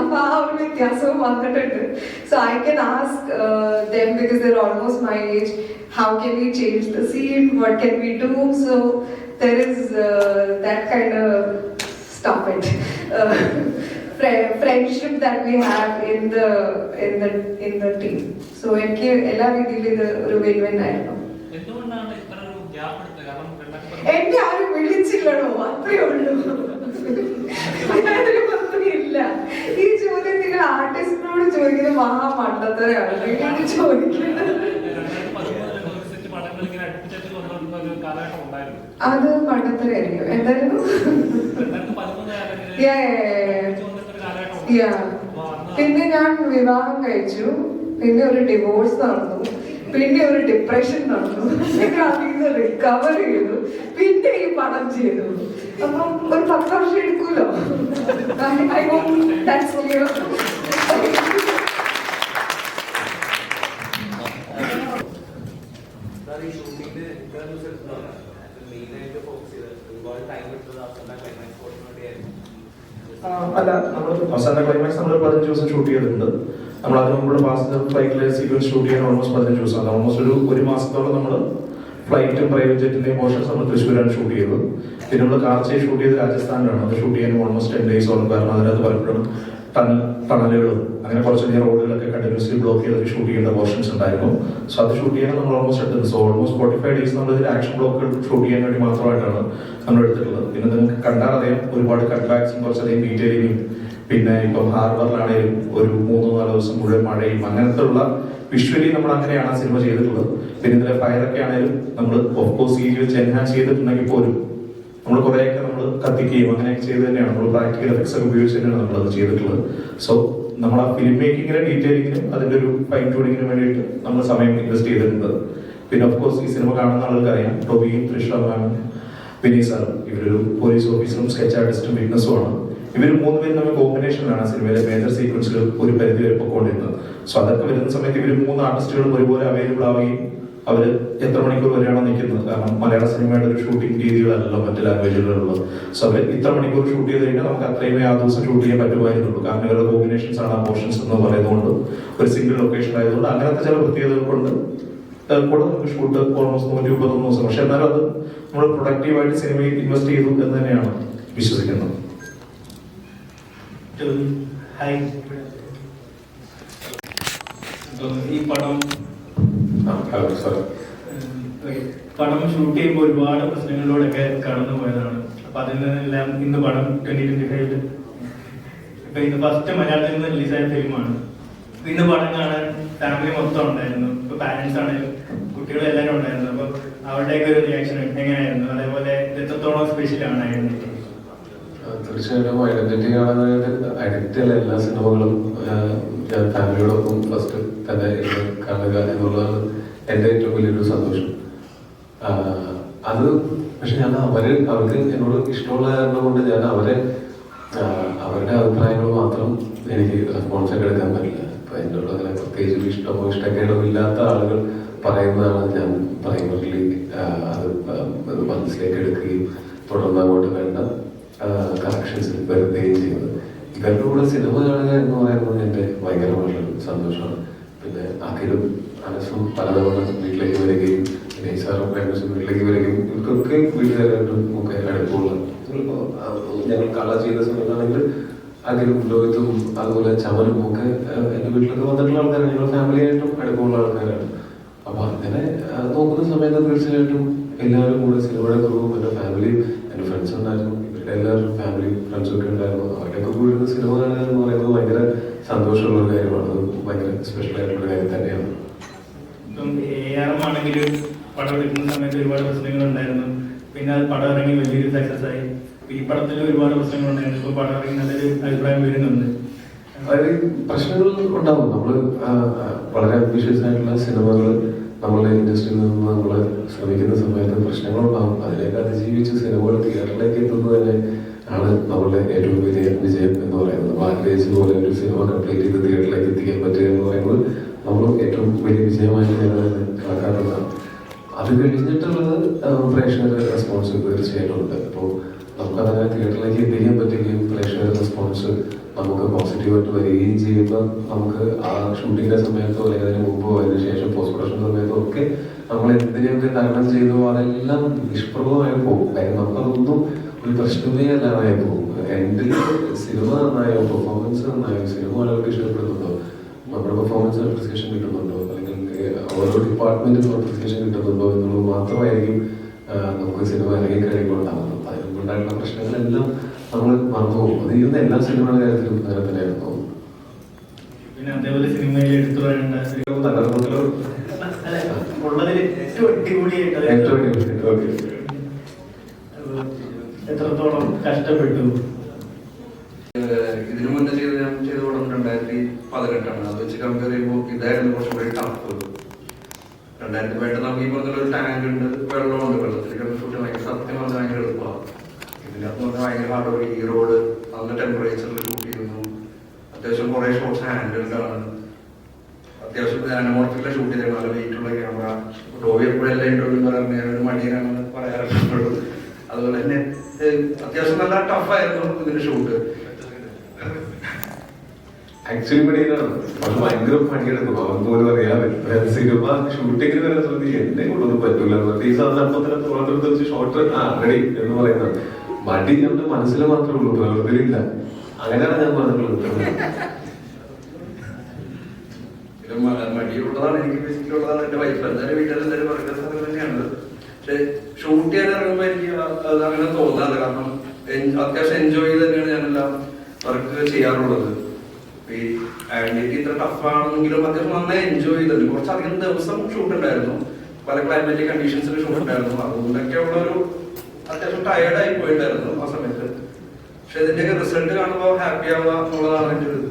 അപ്പൊ ആ ഒരു വ്യത്യാസവും വന്നിട്ടുണ്ട്. So I can ask them because they're almost my age, how can we change the scene, what can we do? So there is that kind of stop it friendship that we have in the team. So എനിക്ക് എല്ലാ രീതിയിലും ഇത് ഒരു win-win ആയിരുന്നു. എന്തുകൊണ്ടാണ് ഇത്ര ഒരു gap എടുത്തത്? കാരണം എന്നെ ആരും വിളിച്ചില്ലടോ, അത്രേ ഉള്ളൂ. ഇല്ല, ഈ ചോദ്യം നിങ്ങൾ ആർട്ടിസ്റ്റിനോട് ചോദിക്കുന്നത് മഹാമണ്ഡത്തരാണ്. ചോദിക്കുന്നത് അത് മണ്ഡത്തരായിരിക്കും. എന്തായിരുന്നു? പിന്നെ ഞാൻ വിവാഹം കഴിച്ചു, പിന്നെ ഒരു ഡിവോഴ്സ് നടന്നു, പിന്നെ ഒരു ഡിപ്രഷൻ നടന്നു, പിന്നെ അതിൽ നിന്ന് റിക്കവർ ചെയ്തു, പിന്നെ ഈ പടം ചെയ്തു. അപ്പം ഒരു 10 വർഷം എടുക്കൂലോ. I hope that's clear. അല്ല, നമ്മൾ അവസാന ക്ലൈമാക്സ് നമ്മൾ 15 ദിവസം ഷൂട്ട് ചെയ്തിട്ടുണ്ട്. നമ്മൾ അതിന് മുമ്പുള്ള പാസഞ്ചർ ഫ്ലൈറ്റിലെ സീക്വൻസ് ഷൂട്ട് ചെയ്യാൻ ഓൾമോസ്റ്റ് 15 ദിവസമാണ്. ഓൾമോസ്റ്റ് ഒരു മാസത്തോളം നമ്മൾ ഫ്ലൈറ്റും പ്രൈവറ്റ് ജെറ്റിന്റെയും പോർഷൻസ് നമ്മൾ തൃശ്ശൂരാണ് ഷൂട്ട് ചെയ്തത്. പിന്നെ നമ്മൾ കാർച്ചയെ ഷൂട്ട് ചെയ്ത് രാജസ്ഥാനിലാണ്. അത് ഷൂട്ട് ചെയ്യാൻ ഓൾമോസ്റ്റ് 10 ഡേയ്സോളം. കാരണം അതിനകത്ത് പലപ്പോഴും ടണലുകളും അങ്ങനെ കുറച്ചധികം റോഡുകളൊക്കെ കണ്ടിന്യൂസ്ലി ബ്ലോക്ക് ചെയ്തൊക്കെ ഷൂട്ട് ചെയ്യേണ്ട പോർഷൻസ് ഉണ്ടായിരുന്നു. സോ അത് ഷൂട്ട് ചെയ്യാൻ നമ്മൾ ഓൾമോസ്റ്റ് എടുത്തത്. സോ ഓൾമോസ്റ്റ് 45 ഡേയ്സ് നമ്മൾ ഇതിൽ ആക്ഷൻ ബ്ലോക്കുകൾ ഷൂട്ട് ചെയ്യാൻ വേണ്ടി മാത്രമായിട്ടാണ് നമ്മൾ എടുത്തിട്ടുള്ളത്. പിന്നെ നിങ്ങൾക്ക് കണ്ടാൽ അറിയാം, ഒരുപാട് കട്ട് ബാക്സും കുറച്ചധികം ഡീറ്റെയിലിങ്ങും, പിന്നെ ഇപ്പം ഹാർബറിലാണെങ്കിലും ഒരു 3-4 ദിവസം മുഴുവൻ മഴയും, അങ്ങനത്തെ ഉള്ള വിഷ്വലി നമ്മൾ അങ്ങനെയാണ് ആ സിനിമ ചെയ്തിട്ടുള്ളത്. പിന്നെ ഇതിലെ ഫയറൊക്കെ ആണെങ്കിലും നമ്മൾ ഓഫ്കോഴ്സ് ഈ വെച്ച് എൻഹാൻസ് ചെയ്തിട്ടുണ്ടെങ്കിൽ പോലും നമ്മൾ കുറേയൊക്കെ നമ്മൾ കത്തിക്കുകയും അങ്ങനെയൊക്കെ ചെയ്ത് തന്നെയാണ് നമ്മൾ പ്രാക്ടിക്കൽ എഫക്ട്സ് ഒക്കെ ഉപയോഗിച്ച് തന്നെയാണ് നമ്മളത് ചെയ്തിട്ടുള്ളത്. സോ നമ്മൾ ആ ഫിലിം മേക്കിങ്ങിനും ഡീറ്റെയിലിങ്ങിനും അതിന്റെ ഒരു ഫൈൻ ട്യൂണിങ്ങിനും വേണ്ടിയിട്ട് നമ്മൾ സമയം ഇൻവെസ്റ്റ് ചെയ്തിട്ടുണ്ട്. പിന്നെ ഓഫ്കോഴ്സ് ഈ സിനിമ കാണുന്ന ആളുകൾക്ക് അറിയാം, ടോബിയും തൃഷ മാമും വിനീത് സാറും ഇവരൊരു പോലീസ് ഓഫീസറും സ്കെച്ച് ആർട്ടിസ്റ്റും വിറ്റ്നസ്സുമാണ്. ഇവർ 3 പേരും തമ്മിൽ കോമ്പിനേഷനിലാണ് സിനിമയിലെ മേജർ സീക്വൻസിൽ ഒരു പരിധി വരെ പൊക്കോണ്ടിരുന്നത്. സോ അതൊക്കെ വരുന്ന സമയത്ത് ഇവർ 3 ആർട്ടിസ്റ്റുകളും ഒരുപോലെ അവൈലബിൾ ആവുകയും അവർ എത്ര മണിക്കൂർ വരെയാണോ നിൽക്കുന്നത്, കാരണം മലയാള സിനിമയുടെ ഒരു ഷൂട്ടിംഗ് രീതികളല്ലല്ലോ മറ്റു ലാംഗ്വേജുകളിലുള്ളത്. സോ അവർ ഇത്ര മണിക്കൂർ ഷൂട്ട് ചെയ്ത് കഴിഞ്ഞാൽ നമുക്ക് അത്രയുമേ ആ ദിവസം ഷൂട്ട് ചെയ്യാൻ പറ്റുമായിരുന്നുള്ളൂ. കാരണം ഇവരുടെ കോമ്പിനേഷൻസ് ആണ് ആ പോർഷൻസ് എന്ന് പറയുന്നതുകൊണ്ട്, ഒരു സിംഗിൾ ലൊക്കേഷൻ ആയതുകൊണ്ട് അങ്ങനത്തെ ചില പ്രത്യേകതകൾ കൊണ്ട് കൂടെ നമുക്ക് ഷൂട്ട് ഓൾമോസ്റ്റ് 131 ദിവസം. പക്ഷെ എന്നാലും അത് നമ്മൾ പ്രൊഡക്റ്റീവായിട്ട് സിനിമയിൽ ഇൻവെസ്റ്റ് ചെയ്തു എന്ന് തന്നെയാണ് വിശ്വസിക്കുന്നത്. ഈ പടം ഷൂട്ട് ചെയ്യുമ്പോൾ ഒരുപാട് പ്രശ്നങ്ങളിലൂടെയൊക്കെ കടന്നു പോയതാണ്. അപ്പൊ അതിൽ നിന്നെല്ലാം ഇന്ന് പടം 2025 ഇപ്പൊ ഇന്ന് ഫസ്റ്റ് മലയാളത്തിൽ നിന്ന് റിലീസായ ഫിലിമാണ്. ഇന്ന് പടം കാണാൻ ഫാമിലി മൊത്തം ഉണ്ടായിരുന്നു. ഇപ്പൊ പാരന്റ്സ് ആണെങ്കിലും കുട്ടികളും എല്ലാവരും ഉണ്ടായിരുന്നു. അപ്പൊ അവരുടെയൊക്കെ ഒരു റിയാക്ഷൻ എങ്ങനെയായിരുന്നു? അതേപോലെ എത്രത്തോളം സ്പെഷ്യൽ ആണായിരുന്നു? തീർച്ചയായിട്ടും ഐഡന്റിറ്റി കാണാനായിട്ട് ഐഡന്റിറ്റി അല്ല എല്ലാ സിനിമകളും ഞാൻ ഫാമിലിയോടൊപ്പം ഫസ്റ്റ് തന്നെ ഇരുന്ന് കാണുക എന്നുള്ളതാണ് എൻ്റെ ഏറ്റവും വലിയൊരു സന്തോഷം. അത് പക്ഷെ ഞാൻ അവർക്ക് എന്നോട് ഇഷ്ടമുള്ള കാരണം കൊണ്ട് ഞാൻ അവരുടെ അഭിപ്രായങ്ങൾ മാത്രം എനിക്ക് റെസ്പോൺസായിട്ട് എടുക്കാൻ പറ്റില്ല. ഇപ്പൊ എന്നോട് അങ്ങനെ പ്രത്യേകിച്ച് ഇഷ്ടമോ ഇഷ്ടക്കേടോ ഇല്ലാത്ത ആളുകൾ പറയുന്നതാണ് ഞാൻ പ്രൈമറിലി അത് മനസ്സിലേക്ക് എടുക്കുകയും തുടർന്ന് അങ്ങോട്ട് വേണ്ട കറക്ഷൻസ് വരുത്തുകയും ചെയ്യുന്നത്. ഇവരുടെ കൂടെ സിനിമ കാണുക എന്ന് പറയുന്നത് എൻ്റെ ഭയങ്കരമായിട്ടുള്ള സന്തോഷമാണ്. പിന്നെ അഖിലും അനസും പലതവണ വീട്ടിലേക്ക് വരികയും സാറും ഫ്രണ്ട്സും വീട്ടിലേക്ക് വരികയും ഇവർക്കൊക്കെ വീട്ടുകാരായിട്ടും ഒക്കെ അടുപ്പമുള്ള ഞങ്ങൾ കള ചെയ്ത സമയത്താണെങ്കിൽ അഖിലും ലോഹിത്തും അതുപോലെ ചമനും ഒക്കെ എൻ്റെ വീട്ടിലൊക്കെ വന്നിട്ടുള്ള ആൾക്കാരാണ്. ഞങ്ങൾ ഫാമിലിയായിട്ടും അടുപ്പമുള്ള ആൾക്കാരാണ്. അപ്പൊ അങ്ങനെ നോക്കുന്ന സമയത്ത് തീർച്ചയായിട്ടും എല്ലാവരും കൂടെ സിനിമയുടെ കുറവും എൻ്റെ ഫാമിലിയും എൻ്റെ ഫ്രണ്ട്സും ഉണ്ടായിരുന്നു. ഇവരുടെ എല്ലാവരും ഫാമിലിയും ഫ്രണ്ട്സും ഒക്കെ ഉണ്ടായിരുന്നു. അവരുടെയൊക്കെ കൂടെ ഇരുന്ന് സിനിമ കാണുക എന്ന് പറയുന്നത് ഭയങ്കര സന്തോഷമുള്ള ഒരു കാര്യമാണ്. അത് ഭയങ്കര സ്പെഷ്യൽ ആയിട്ടുള്ള കാര്യം തന്നെയാണ്. ആണെങ്കിലും പടം എടുക്കുന്ന സമയത്ത് ഒരുപാട് പ്രശ്നങ്ങൾ ഉണ്ടായിരുന്നു. പിന്നെ അത് പടം ഇറങ്ങി വലിയൊരു സക്സസ് ആയി. ഈ പടത്തിൽ ഒരുപാട് പ്രശ്നങ്ങൾ ഉണ്ടായിരുന്നു. ഇപ്പൊ പടം ഇറങ്ങി നല്ലൊരു അഭിപ്രായം വരുന്നുണ്ട്. അതായത് പ്രശ്നങ്ങൾ ഉണ്ടാവും. നമ്മള് വളരെ അംബിഷ്യസ് ആയിട്ടുള്ള സിനിമകൾ നമ്മളുടെ ഇൻഡസ്ട്രിയിൽ നിന്ന് നമ്മൾ ശ്രമിക്കുന്ന സമയത്ത് പ്രശ്നങ്ങളുണ്ടാവും. അതിലേക്ക് അതിജീവിച്ച് സിനിമകൾ തിയേറ്ററിലേക്ക് എത്തുന്നത് തന്നെ ആണ് നമ്മളുടെ ഏറ്റവും വലിയ വിജയം എന്ന് പറയുന്നത്. നമ്മൾ ആഗ്രഹിച്ച പോലെ ഒരു സിനിമ കംപ്ലീറ്റ് ചെയ്ത് തിയേറ്ററിലേക്ക് എത്തിക്കാൻ പറ്റുക എന്ന് പറയുന്നത് നമ്മൾ ഏറ്റവും വലിയ വിജയമായിട്ട് ഞാൻ കണക്കാക്കുന്നതാണ്. അത് കഴിഞ്ഞിട്ടുള്ളത് പ്രേക്ഷകരുടെ റെസ്പോൺസ് തീർച്ചയായിട്ടും ഉണ്ട്. അപ്പോൾ നമുക്കതങ്ങനെ തിയേറ്ററിലേക്ക് എത്തിക്കാൻ പറ്റുകയും പ്രേക്ഷകരുടെ റെസ്പോൺസ് നമുക്ക് പോസിറ്റീവായിട്ട് വരികയും ചെയ്യുമ്പോൾ നമുക്ക് ആ ഷൂട്ടിങ്ങിന്റെ സമയത്തോ അല്ലെങ്കിൽ അതിന് മുമ്പോ അതിന് ശേഷം പോസ്റ്റ് പ്രൊഡക്ഷൻ സമയത്തോ ഒക്കെ നമ്മൾ എന്തിനെയൊക്കെ തരണം ചെയ്തോ അതെല്ലാം നിഷ്പ്രഭമായി പോകും. കാര്യം നമുക്കതൊന്നും ഒരു പ്രശ്നമേ അല്ലാതായി പോകും. എൻ്റെ സിനിമ നന്നായോ പെർഫോമൻസ് നന്നായോ സിനിമ ആളുകൾക്ക് ഇഷ്ടപ്പെടുന്നുണ്ടോ നമ്മുടെ പെർഫോമൻസ് അപ്രിസിയേഷൻ കിട്ടുന്നുണ്ടോ അല്ലെങ്കിൽ ഓരോ ഡിപ്പാർട്ട്മെന്റിനും അപ്രിസിയേഷൻ കിട്ടുന്നുണ്ടോ എന്നുള്ളത് മാത്രമായിരിക്കും നമുക്ക് സിനിമ ഇറങ്ങി കഴിയുമ്പോൾ ഉണ്ടാകുന്നത്. അതിനുണ്ടായിട്ടുള്ള പ്രശ്നങ്ങളെല്ലാം നമ്മൾ മറന്നു പോകും. അത് ചെയ്യുന്ന എല്ലാ സിനിമയുടെ കാര്യത്തിലും അങ്ങനെ തന്നെയാണ് തോന്നുന്നത്. പിന്നെ അതേപോലെ സിനിമയിൽ എടുത്തു പറയേണ്ട ഉള്ളതിൽ ഏറ്റവും അടിപൊളിയായിട്ട് എത്രത്തോളം കഷ്ടപ്പെട്ടു? ഇതിനു മുന്നേ ഞാൻ ചെയ്ത പടം 2018. അത് വെച്ച് കമ്പയർ ചെയ്യുമ്പോൾ ഇതായിരുന്നു കുറച്ചുകൂടി ടഫ്. 2018 നമുക്ക് ഈ പറഞ്ഞൊരു ടാങ്ക് ഉണ്ട്, വെള്ളമുണ്ട്, വെള്ളത്തിലേക്ക് ഷൂട്ട് ഭയങ്കര സത്യം പറഞ്ഞാൽ ഭയങ്കര എളുപ്പമാണ്. ഇതിനകത്ത് പറഞ്ഞാൽ ഭയങ്കര ഹാർഡ് വർക്ക്. ഈ റോഡ് നല്ല ടെമ്പറേച്ചറിൽ ഷൂട്ട് ചെയ്യുന്നു. അത്യാവശ്യം കുറെ ഷോട്ട്സ് ഹാൻഡിൽഡ് ആണ്. അത്യാവശ്യം അനമോർഫിക്കിലെ ഷൂട്ട് ചെയ്തത് നല്ല വെയിറ്റ് ഉള്ള ക്യാമറ. ഡോവി എപ്പോഴും എല്ലാം ഇൻട്രോന്ന് പറഞ്ഞാൽ ഞാനൊരു മടിയനാണെന്ന് പറയാറുള്ളൂ. അതുപോലെ തന്നെ അത്യാവശ്യം നല്ല ടഫായിരുന്നു ഇതിന്റെ ഷൂട്ട്. ആക്ച്വലി പണിയാണ് അത് ഭയങ്കര പണിയെടുക്കും. അവൻ പോലും അറിയാതെ സിനിമ ഷൂട്ടിങ്ങിന് വരെ ശ്രദ്ധി എന്നെ കൊണ്ടൊന്നും പറ്റൂല. ഈ സാധനം അപ്പൊ തന്നെ പുറത്തെടുത്ത് വെച്ച് ഷോർട്ട് റെഡി എന്ന് പറയുന്നത് മടി നമ്മുടെ മനസ്സിൽ മാത്രമേ ഉള്ളൂ, പ്രവൃത്തിയിലില്ല. അങ്ങനെയാണ് ഞാൻ പറഞ്ഞിട്ടുള്ളത്. മടിയുള്ളതാണ് എനിക്ക്, ബേസിക്കലുള്ളതാണ് എന്റെ വൈഫ്. എന്തായാലും വീട്ടിൽ എന്തായാലും പറയുന്ന സാധനം തന്നെയാണ്. പക്ഷെ ഷൂട്ട് ചെയ്യാൻ ഇറങ്ങുമ്പോൾ എനിക്ക് അത് അങ്ങനെ തോന്നാതെ, കാരണം അത്യാവശ്യം എൻജോയ് ചെയ്ത് തന്നെയാണ് ഞാനെല്ലാം വർക്ക് ചെയ്യാറുള്ളത്. ഈ ഐഡന്റിറ്റി ഇത്ര ടഫാണെങ്കിലും അത്യാവശ്യം നന്നായി എൻജോയ് ചെയ്തിട്ടുണ്ട്. കുറച്ചധികം ദിവസം ഷൂട്ട് ഉണ്ടായിരുന്നു, പല ക്ലൈമാറ്റിക് കണ്ടീഷൻസിൽ ഷൂട്ട് ഉണ്ടായിരുന്നു. അതുകൊണ്ടൊക്കെ ഉള്ളൊരു അത്യാവശ്യം ടയേർഡായി പോയിട്ടായിരുന്നു ആ സമയത്ത്. പക്ഷെ ഇതിന്റെയൊക്കെ റിസൾട്ട് കാണുമ്പോൾ ഹാപ്പി ആവുക എന്നുള്ളതാണ് എൻ്റെ ഒരു ഇത്.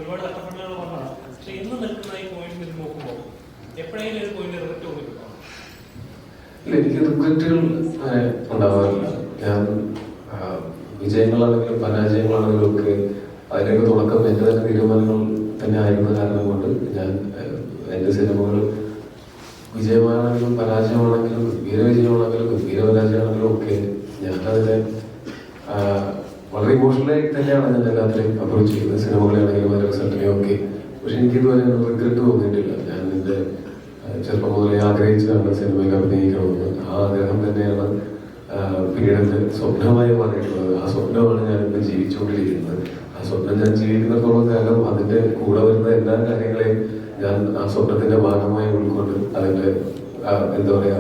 ഒരുപാട് കഷ്ടപ്പെട്ടുകൾ വന്നതാണ്. പക്ഷെ ഇന്ന് നിൽക്കുന്ന ഈ പോയിന്റ് നോക്കുമ്പോൾ എപ്പോഴെങ്കിലും ഒരു പോയിന്റ് റിസൾട്ട് കൊടുക്കുന്നുണ്ടോ? എനിക്ക് റിഗ്രറ്റുകൾ ഉണ്ടാവാറില്ല. ഞാൻ വിജയങ്ങളാണെങ്കിലും പരാജയങ്ങളാണെങ്കിലും ഒക്കെ അതിനൊക്കെ തുടക്കം എൻ്റെ തന്നെ തീരുമാനങ്ങൾ തന്നെ ആയിരുന്ന കാരണം കൊണ്ട് ഞാൻ എൻ്റെ സിനിമകൾ വിജയമാണെങ്കിലും പരാജയമാണെങ്കിലും വീരവിജയമാണെങ്കിലും വീരപരാജയമാണെങ്കിലും ഒക്കെ ഞാനതിനെ വളരെ ഇമോഷണലായി തന്നെയാണ് ഞാൻ എല്ലാത്തിനെയും അപ്രോച്ച് ചെയ്യുന്നത്. സിനിമകളാണെങ്കിലും അതിന്റെ റിസൾട്ടിനെയും ഒക്കെ. പക്ഷെ എനിക്കിതുവരെ റിഗ്രറ്റ് തോന്നിയിട്ടില്ല. ഞാൻ എൻ്റെ ചെറുപ്പം മുതലേ ആഗ്രഹിച്ചതാണ് സിനിമയിൽ അഭിനയിക്കണമെന്ന്. ആ ആഗ്രഹം തന്നെയാണ് പിന്നീട് എൻ്റെ സ്വപ്നമായി മാറിയിട്ടുള്ളത്. ആ സ്വപ്നമാണ് ഞാനിപ്പോൾ ജീവിച്ചുകൊണ്ടിരിക്കുന്നത്. ആ സ്വപ്നം ഞാൻ ജീവിക്കുന്നിടത്തോളം കാലം അതിന്റെ കൂടെ വരുന്ന എല്ലാ കാര്യങ്ങളെയും ഞാൻ ആ സ്വപ്നത്തിന്റെ ഭാഗമായി ഉൾക്കൊണ്ട് അതിന്റെ എന്താ പറയാ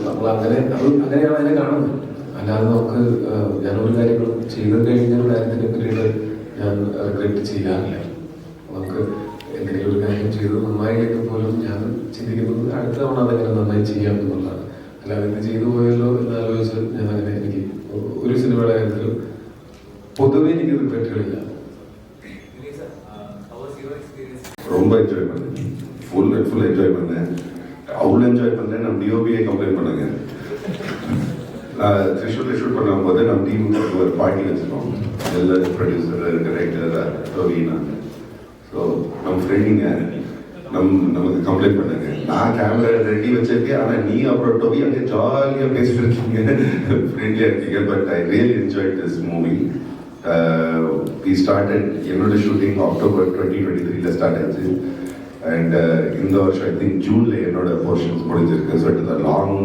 നമ്മൾ അങ്ങനെ അങ്ങനെയാണ് അതിനെ കാണുന്നത്. അല്ലാതെ നമുക്ക് ഞാനൊരു കാര്യങ്ങൾ ചെയ്ത് കഴിഞ്ഞ ഒരു കാര്യത്തിനെ പറ്റിയിട്ട് ഞാൻ റിഗ്രറ്റ് ചെയ്യാറില്ല. നമുക്ക് എന്തെങ്കിലും ഒരു കാര്യം ചെയ്ത് നന്നായില്ലെങ്കിൽ പോലും ഞാൻ ചിന്തിക്കുന്നത് അടുത്ത തവണ അതെങ്ങനെ നന്നായി ചെയ്യാം എന്നുള്ളതാണ്. അല്ലാതെ ഇത് ചെയ്തു പോയല്ലോ എന്നാലോചിച്ച് ഞാൻ അങ്ങനെ എനിക്ക് ഒരു സിനിമയുടെ കാര്യത്തിലും പൊതുവെ എനിക്ക് റിഗ്രറ്റുകളില്ല. ரொம்ப என்ஜாய் பண்ணேன், ஃபுல் என்ஜாய் பண்ணேன். அவ்வளோ என்ஜாய் பண்ணேன். நம்ம டிஓபியை கம்ப்ளைண்ட் பண்ணாங்க. த்ரிஷூரில் ஷூட் பண்ணும்போது நம்ம டீமுக்கு ஒரு பார்ட்டி வச்சுருக்கோம். எல்லாரும் ப்ரொடியூசர், டைரக்டர், டோவினா. ஸோ நம்ம ஃப்ரெண்டுங்க நமக்கு கம்ப்ளைண்ட் பண்ணாங்க. நான் கேமரா ரெடி வச்சிருக்கேன், ஆனால் நீ அப்புறம் டோவி அப்படியே ஜாலியாக பேசிட்டு இருக்கீங்க, ஃப்ரெண்ட்லியாக இருக்கீங்க. But I really enjoy this movie. we started என்னோட ஷூட்டிங் அக்டோபர் 2023 ஸ்டார்ட் ஆச்சு. அண்ட் இந்த வருஷம் ஐ திங்க் ஜூன்ல என்னோட போர்ஷன்ஸ் முடிஞ்சிருக்கு. So it is a long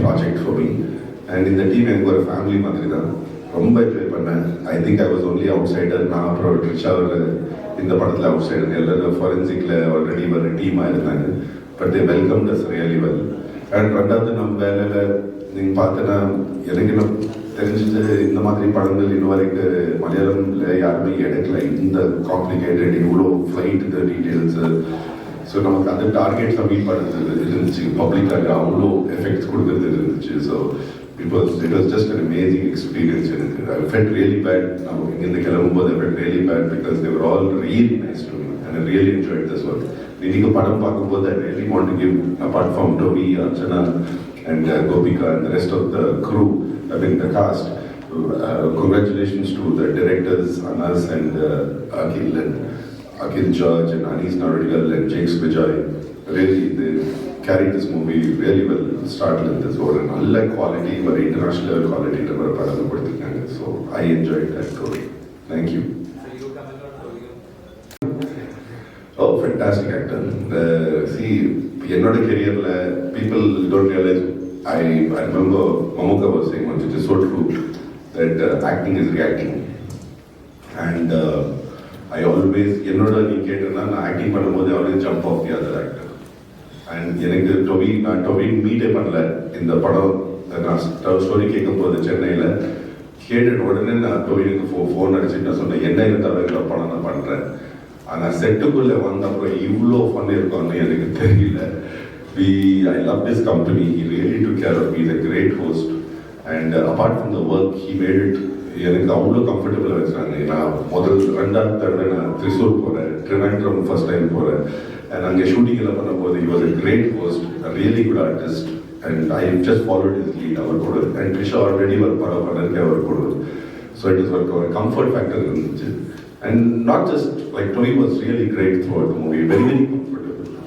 project for me. And இந்த டீம் எனக்கு ஒரு ஃபேமிலி மாதிரி தான். ரொம்ப என்ஜாய் பண்ணேன். I think I was only out cider. நான் அப்புறம் ட்ரிஷாவில் இந்த படத்தில் அவுட் சைடர், எல்லாரும் ஃபாரன்சிக்ல ஆல்ரெடி ஒரு டீமாக இருந்தாங்க. But they welcome as really well. And ரெண்டாவது நம்ம வேலையில் நீங்கள் பார்த்தோன்னா எனக்கு என்ன தெரிஞ்சது, இந்த மாதிரி படங்கள் இன்னும் வரைக்கும் மலையாளம்ல யாருமே எடுக்கல. இந்த காம்ப்ளிகேட்டட் இவ்வளோ ஃப்ளைட் டீட்டெயில்ஸு. ஸோ நமக்கு அந்த டார்கெட்ஸ் மீட் பண்ணுறது இருந்துச்சு. பப்ளிக்காக அவ்வளோ எஃபெக்ட்ஸ் கொடுக்குறது இருந்துச்சு. So it was just an amazing experience. எனக்கு ஐ ஃபெல்ட் ரியலி பேட். நம்ம இங்கேருந்து கிளம்பும்போது I felt really bad because they were all really nice to me and I really enjoyed this work. இன்னைக்கு படம் பார்க்கும்போது I really want to give apart from Tovi, Archana and Gopika and the rest of the crew, I mean the cast, congratulations to the directors Anas and Akhil George and Anis Narodigal and Jakes Vijay. Really they carried this movie really well. Started with this over a நல்ல quality, very international level quality நம்ம படம் கொடுத்திருக்காங்க. So I enjoyed that story. Thank you. Oh, fantastic actor. See, என்னோட careerல people don't realize. I remember Mamuka was saying once, it is so true, that acting is reacting. And I always, என்னோட நீ கேட்டேன்னா நான் acting பண்ணும்போது I always jump off the other actor. And எனக்கு நான் டொவி மீட்டே பண்ணல. இந்த படம் நான் ஸ்டோரி கேட்கும்போது சென்னையில் கேட்டுட்டு உடனே நான் டொவினுக்கு ஃபோன் அடிச்சுட்டு நான் சொன்னேன், என்ன இந்த தவிர படம் நான் பண்ணுறேன். ஆனால் செட்டுக்குள்ளே வந்த அப்புறம் இவ்வளோ ஃபன் இருக்கும்னு எனக்கு தெரியல. I love this company. He really took care of me. He's a great host. And apart from the work, he made it எனக்கு அவ்வளோ கம்ஃபர்டபுளாக வச்சாங்க. நான் ரெண்டாவது தடவை நான் த்ரிசூர் போகிறேன், ட்ரிவாண்ட்ரம் ஃபர்ஸ்ட் டைம் போகிறேன். அண்ட் அங்கே ஷூட்டிங் எல்லாம் பண்ணும்போது he was a great host, a really good artist. And I just followed his lead. அவர் கூட and Trisha already ஒரு படம் பண்ணிருக்கேன் அவர் கூட. So it was ஒரு comfort factor இருந்துச்சு. And not just like Tovi was really great throughout the movie.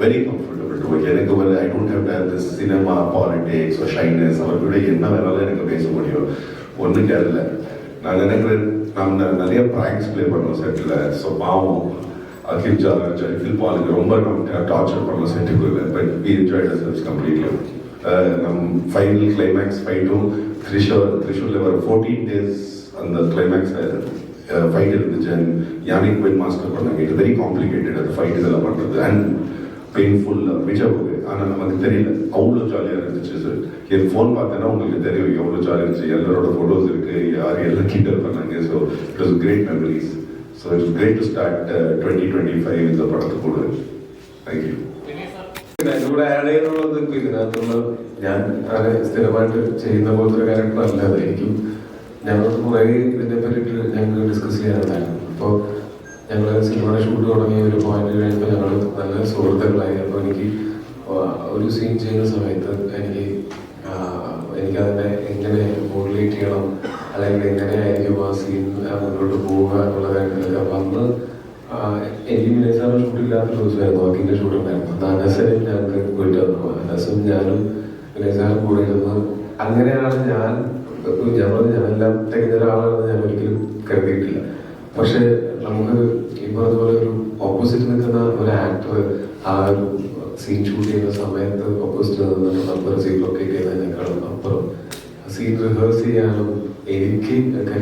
Very comfortable to work. எனக்கு வந்து I don't have to have this cinema politics or shyness. அவர் கூட என்ன வேணாலும் எனக்கு பேச முடியும். ஒன்றும் கேட்கல. நான் நினைக்கிறேன் நம்ம நிறைய ப்ராங்க்ஸ் ப்ளே பண்ணோம் செட்டில். ஸோ பாவம் அகில் ஜார்ஜ், ஃபில் பாலுக்கு ரொம்ப நம்ம டார்ச்சர் பண்ணோம் செட்டுக்குள்ள. But we enjoyed us completely. நம்ம ஃபைனல் கிளைமேக்ஸ் ஃபைட்டும் த்ரிஷூரில் ஒரு 14 days அந்த கிளைமேக்ஸ் ஃபைட் இருந்துச்சு. அண்ட் யானிக் பென் மாஸ்டர் பண்ணாங்க. இட் வெரி காம்ப்ளிகேட்டட் அந்த ஃபைட் இதெல்லாம் பண்ணுறது. And painful Vijay. ஆனால் நமக்கு தெரியல, அவ்வளோ ஜாலியாக இருந்துச்சு. சார் என் ஃபோன் பார்த்தேன்னா உங்களுக்கு தெரியும் எவ்வளோ ஜாலியாக இருந்துச்சு. எல்லாரோட ஃபோட்டோஸ் இருக்குது, யார் எல்லாம் கிண்டல் பண்ணாங்க. So it was great memories. So it's great to start 2025 இந்த படத்து கூட. താങ്ക്യൂ. ഇവിടെ ആഡ് ചെയ്യുന്നുള്ളത് ഇപ്പം ഇതിനകത്തുള്ള ഞാൻ അങ്ങനെ സ്ഥിരമായിട്ട് ചെയ്യുന്ന പോലത്തെ ഒരു ക്യാരക്ടർ അല്ലാതെ എനിക്കും ഞങ്ങൾ കുറേ ഇതിനെ പറ്റിയിട്ട് ഞങ്ങൾ ഡിസ്കസ് ചെയ്യാറുണ്ടായിരുന്നു. അപ്പോൾ ഞങ്ങൾ സിനിമയുടെ ഷൂട്ട് തുടങ്ങിയ ഒരു പോയിന്റ് കഴിയുമ്പോൾ ഞങ്ങൾ നല്ല സുഹൃത്തുക്കളായി. അപ്പോൾ എനിക്ക് ഒരു സീൻ ചെയ്യുന്ന സമയത്ത് എനിക്കതിനെ എങ്ങനെ മോഡുലേറ്റ് ചെയ്യണം, അല്ലെങ്കിൽ എങ്ങനെയായിരിക്കും ആ സീൻ മുന്നോട്ട് പോവുക എന്നുള്ള കാര്യത്തിലൊക്കെ. അപ്പം അന്ന് എനിക്ക് വിനയസാറ് ഷൂട്ടില്ലാത്ത ദിവസമായിരുന്നു, ബാക്കിൻ്റെ ഷൂട്ടുണ്ടായിരുന്നു. അന്ന് അനസനും ഞങ്ങൾക്ക് പോയിട്ട് വന്നു. അനസും ഞാനും വിനയസാറും കൂടെ ഇരുന്ന് അങ്ങനെയാണ് ഞാനെല്ലാം തികഞ്ഞ ഒരാളാണെന്ന് ഞാൻ ഒരിക്കലും കരുതിയിട്ടില്ല. പക്ഷെ നമുക്ക് ഈ പറഞ്ഞ പോലെ ഒരു ഓപ്പോസിറ്റ് നിൽക്കുന്ന ഒരു ആക്ടർ ആ ഒരു സീൻ ഷൂട്ട് ചെയ്യുന്ന സമയത്ത് ഓപ്പോസിറ്റ് നിന്നിട്ട് നമ്പർ സീറ്റൊക്കെ ചെയ്യുന്നതിനേക്കാളും അപ്പുറം സീൻ റിഹേഴ്സ് ചെയ്യാനും എനിക്ക്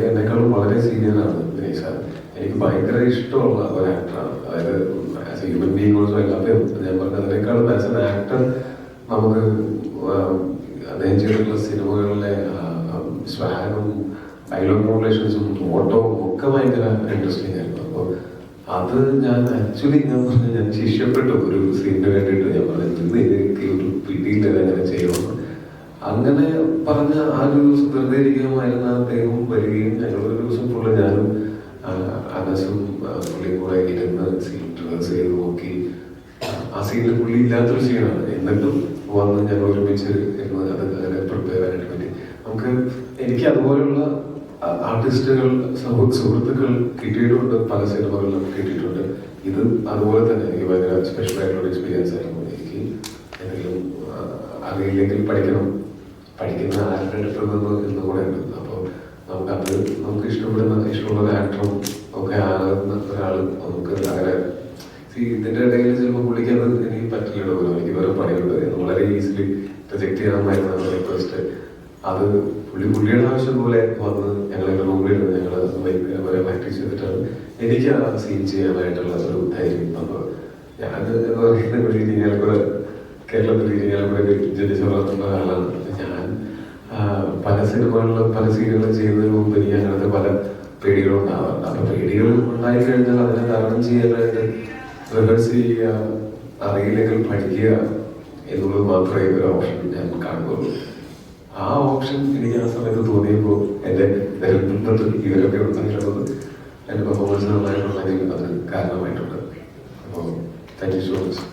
എന്നെക്കാളും വളരെ സീനിയറാണ് വിനയ് സാർ. എനിക്ക് ഭയങ്കര ഇഷ്ടമുള്ള ഒരു ആക്ടറാണ്. അതായത് as A human being also എല്ലാവരും ഞാൻ പറഞ്ഞതിനേക്കാളും ആസ് എൻ ആക്ടർ നമുക്ക് അദ്ദേഹം ചെയ്തിട്ടുള്ള സിനിമകളിലെ ഇൻട്രസ്റ്റിംഗ് ആയിരുന്നു. അപ്പോൾ അത് ഞാൻ ആക്ച്വലി ഞാൻ പറഞ്ഞു, ഞാൻ ശിഷ്യപ്പെട്ടു ഒരു സീനിന് വേണ്ടിയിട്ട്. ഞാൻ പറഞ്ഞു എനിക്ക് ഒരു പിടിയില്ല അങ്ങനെ ചെയ്യുമെന്ന്. അങ്ങനെ പറഞ്ഞ ആ ഒരു ദിവസം വെറുതെ ഇരിക്കുമായിരുന്ന അദ്ദേഹം വരികയും ഞങ്ങളൊരു ദിവസം ഫുള്ള് ഞാനും അനസും പുള്ളിയും കൂടെ ഇരുന്ന് സീൻ റിഹേഴ്സ് ചെയ്ത് നോക്കി. ആ സീനിൽ പുള്ളി ഇല്ലാത്തൊരു സീനാണ്, എന്നിട്ടും വന്ന് ഞങ്ങൾ ഒരുമിച്ച് ഇരുന്ന് അത് അങ്ങനെ പ്രിപ്പയർ ആയിട്ട് പറ്റി. നമുക്ക് എനിക്ക് അതുപോലുള്ള ആർട്ടിസ്റ്റുകൾ സുഹൃത്തുക്കൾ കിട്ടിയിട്ടുണ്ട്, പല സിനിമകളിലും കിട്ടിയിട്ടുണ്ട്. ഇത് അതുപോലെ തന്നെ എനിക്ക് ഭയങ്കര സ്പെഷ്യൽ ആയിട്ടുള്ള എക്സ്പീരിയൻസ് ആയിരുന്നു. എനിക്ക് എന്തെങ്കിലും അറിയില്ലെങ്കിൽ പഠിക്കുന്ന ആരുടെ അടുത്ത് നിന്ന് എന്ന് കൂടെ ഉണ്ട്. അപ്പോൾ നമുക്കത് നമുക്ക് ഇഷ്ടമുള്ള ഒരു ആക്ടറും ഒക്കെ ആകുന്ന ഒരാൾ നമുക്ക് അങ്ങനെ ഇതിന്റെ ഇടയിൽ ചിലപ്പോൾ പുള്ളിക്ക് അത് എനിക്ക് പറ്റില്ലല്ലോ, എനിക്ക് വേറെ പണിയുണ്ട് എന്ന് വളരെ ഈസിലി റിജക്ട് ചെയ്യാമായിരുന്നു റിക്വസ്റ്റ്. അത് പുള്ളിയുടെ ആവശ്യം പോലെ വന്ന് ഞങ്ങളുടെ റൂമിൽ ഞങ്ങൾ പ്രാക്ടീസ് ചെയ്തിട്ടാണ് എനിക്ക് ആ സീൻ ചെയ്യാനായിട്ടുള്ള ഒരു ധൈര്യം. അപ്പോൾ ഞാൻ എന്ന് പറയുന്ന രീതിയിലൊക്കെ കേരളത്തിൽ രീതിയിലൊക്കെ ജനിച്ചു വളർത്തുന്ന ഒരാളാണ് ഞാൻ. പല സിനിമകളിലും പല സീനുകളും ചെയ്യുന്നതിന് മുമ്പ് എനിക്ക് അങ്ങനത്തെ പല പേടികളും ഉണ്ടാവാറുണ്ട്. അപ്പൊ പേടികൾ ഉണ്ടായി കഴിഞ്ഞാൽ അതിനെ തരണം ചെയ്യാനായിട്ട് റിഹേഴ്സ് ചെയ്യുക, അറിയില്ലെങ്കിൽ പഠിക്കുക എന്നുള്ളത് മാത്രമേ ഒരു ഓപ്ഷൻ ഞാൻ കാണുകയുള്ളൂ. ആ ഓപ്ഷൻ എനിക്ക് ആ സമയത്ത് തോന്നിയപ്പോൾ എൻ്റെ ബന്ധത്തിൽ ഇവരൊക്കെ ഉണ്ടെന്നുള്ളത് എൻ്റെ പെർഫോമൻസ് നന്നായിട്ടുണ്ടെങ്കിൽ അതിന് കാരണമായിട്ടുണ്ട്. അപ്പോൾ താങ്ക് യു സോ മച്ച്.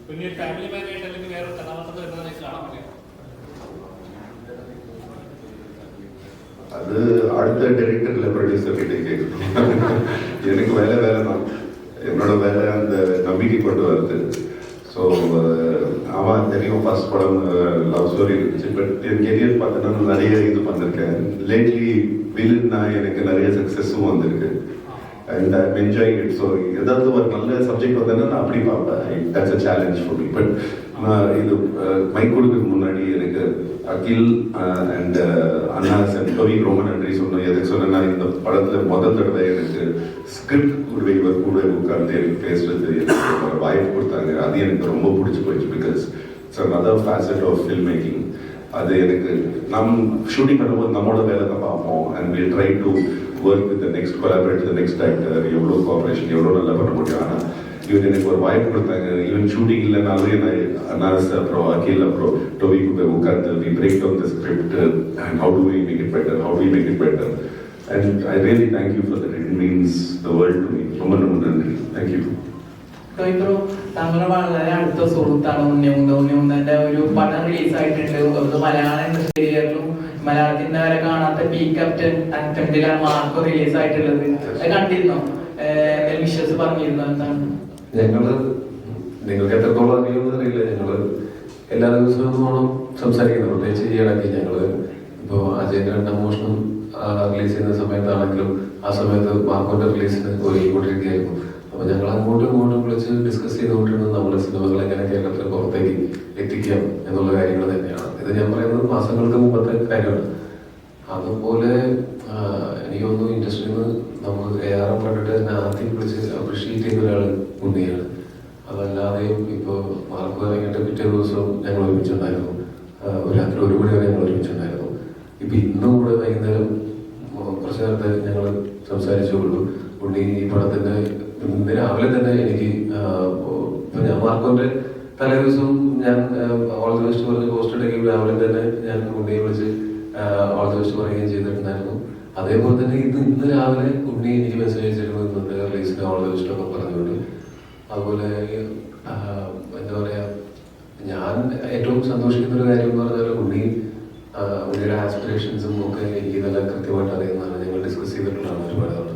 പിന്നെ ഒരു ഫാമിലി മാനായിട്ട് അല്ലെങ്കിൽ വേറെ കഥാപാത്രത്തിൽ എന്താണെന്ന് കാണാൻ പറ്റില്ല. அது அடுத்த டைரக்டர்ல ப்ரொடியூசர் கிட்டே கேட்கணும். எனக்கு வேலை தான், என்னோட வேலை அந்த நம்பிக்கை கொண்டு வருது. ஸோ அவன் தெரியும் ஃபர்ஸ்ட் படம் லவ் ஸ்டோரி இருந்துச்சு. பட் என் கெரியர் பார்த்தோன்னா நிறைய இது பண்ணிருக்கேன். லேட்லி வில்லன்னா எனக்கு நிறைய சக்ஸஸும் வந்திருக்கு. And I'm enjoying it. So ஏதாவது ஒரு நல்ல சப்ஜெக்ட் வந்தேன்னா நான் அப்படி பார்ப்பேன். That's a challenge for me. But நான் இது மைக் கொடுக்கறதுக்கு முன்னாடி எனக்கு அகில் அண்ட் அண்ணாஸ் அண்ட் கவிக்கு ரொம்ப நன்றி சொன்னேன். எதுக்கு சொன்னேன்னா இந்த படத்தில் முதல் தடவை எனக்கு ஸ்கிரிப்ட் இவர் கூட உட்கார்ந்து எனக்கு பேசுறது எனக்கு ஒரு வாய்ப்பு கொடுத்தாங்க. அது எனக்கு ரொம்ப பிடிச்சி போயிடுச்சு. Because it's another facet of film making. அது எனக்கு ஷூட்டிங் பண்ணும்போது நம்மளோட வேலை தான் பார்ப்போம். And we'll try to work with the next collaborator, the next actor, எவ்வளோ கோஆப்ரேஷன் எவ்வளோ நல்லா பண்ண முடியும். ஆனால் இவர் எனக்கு ஒரு வாய்ப்பு கொடுத்தாங்க. ஈவன் ஷூட்டிங் இல்லைனாலே அனாஸ் அப்புறம் அகில் அப்புறம் டொவிக்கு போய் உட்கார்ந்து we break down the script and how do we make it better, and I really thank you for that. It means the world to me. ரொம்ப நன்றி. Thank you. ഇപ്പോൾ താങ്കൾ വളരെ അടുത്ത സുഹൃത്താണ് ഉണ്ണിമുന്തന്റെ ഒരു പടം റിലീസ് ആയിട്ടുണ്ട്. അത് മലയാള ഇൻഡസ്ട്രിയിലും മലയാളത്തിന്റെ വരെ കാണാത്ത പി ക്യാപ്റ്റൻ അറ്റംപ്റ്റിലാണ് മാർക്കോ റിലീസ് ആയിട്ടുള്ളത്. അത് കണ്ടിരുന്നോ? വിശ്വസ് പറഞ്ഞിരുന്നോ? എന്താണ് നിങ്ങൾക്ക് എത്രത്തോളം അറിയുമെന്ന് അറിയില്ല. ഞങ്ങള് എല്ലാ ദിവസവും ഓണം സംസാരിക്കുന്നു. പ്രത്യേകിച്ച് ഈയിടയ്ക്ക് ഞങ്ങള് ഇപ്പോൾ അജയന്റെ രണ്ടാം മോഷണം റിലീസ് ചെയ്യുന്ന സമയത്താണെങ്കിലും ആ സമയത്ത് മാർക്കോന്റെ റിലീസിന് ഒരുങ്ങിക്കൊണ്ടിരിക്കുകയായിരുന്നു. അപ്പൊ ഞങ്ങൾ അങ്ങോട്ടും ഇങ്ങോട്ടും വിളിച്ച് ഡിസ്കസ് ചെയ്തുകൊണ്ടിരുന്നത് നമ്മുടെ സിനിമകൾ എങ്ങനെ കേരളത്തിൽ പുറത്തേക്ക് എത്തിക്കാം എന്നുള്ള കാര്യങ്ങൾ തന്നെയാണ്. ഇത് ഞാൻ പറയുന്നത് മാസങ്ങൾക്ക് മുമ്പത്തെ കാര്യമാണ്. അതുപോലെ എനിക്ക് തോന്നുന്നു ഇൻഡസ്ട്രിയിൽ നിന്ന് നമ്മൾ AR കണ്ടിട്ട് തന്നെ ആദ്യം വിളിച്ച് അപ്രീഷിയേറ്റ് ചെയ്യുന്ന ഒരാൾ ഉണ്ണിയാണ്. അതല്ലാതെയും ഇപ്പോൾ മാർക്ക് ഇറങ്ങിയിട്ട് പിറ്റേ ദിവസം ഞങ്ങൾ ഒരുമിച്ചുണ്ടായിരുന്നു. രാത്രി 1 മണി വരെ ഞങ്ങൾ ഒരുമിച്ചുണ്ടായിരുന്നു. ഇപ്പൊ ഇന്നും കൂടെ വൈകുന്നേരം കുറച്ചു നേരത്തെ ഞങ്ങൾ സംസാരിച്ചുള്ളൂ. ഉണ്ണി ഈ പടത്തിന്റെ ഇന്ന് രാവിലെ തന്നെ എനിക്ക് ഇപ്പൊ ഞാൻ മാർക്കോന്റെ തലേ ദിവസം ഞാൻ ഓൾ ദി ബെസ്റ്റ് പറഞ്ഞ് പോസ്റ്റ് ഇടുകയും രാവിലെ തന്നെ ഞാൻ ഉണ്ണിയെ വിളിച്ച് ഓൾ ദി ബെസ്റ്റ് പറയുകയും ചെയ്തിട്ടുണ്ടായിരുന്നു. അതേപോലെ തന്നെ ഇന്ന് രാവിലെ ഉണ്ണി എനിക്ക് മെസ്സേജ് അയച്ചിരുന്നു ഇന്നത്തെ റിലീസിന് ഓൾ ദി ബെസ്റ്റ് ഒക്കെ പറഞ്ഞുകൊണ്ട്. അതുപോലെ എന്താ പറയാ, ഞാൻ ഏറ്റവും സന്തോഷിക്കുന്ന ഒരു കാര്യം എന്ന് പറഞ്ഞാൽ ഉണ്ണിയുടെ ആസ്പിറേഷൻസും ഒക്കെ എനിക്ക് നല്ല കൃത്യമായിട്ട് അറിയുന്നതാണ്. ഞങ്ങൾ ഡിസ്കസ് ചെയ്തിട്ടുള്ളതാണ് ഒരുപാട് തവണ.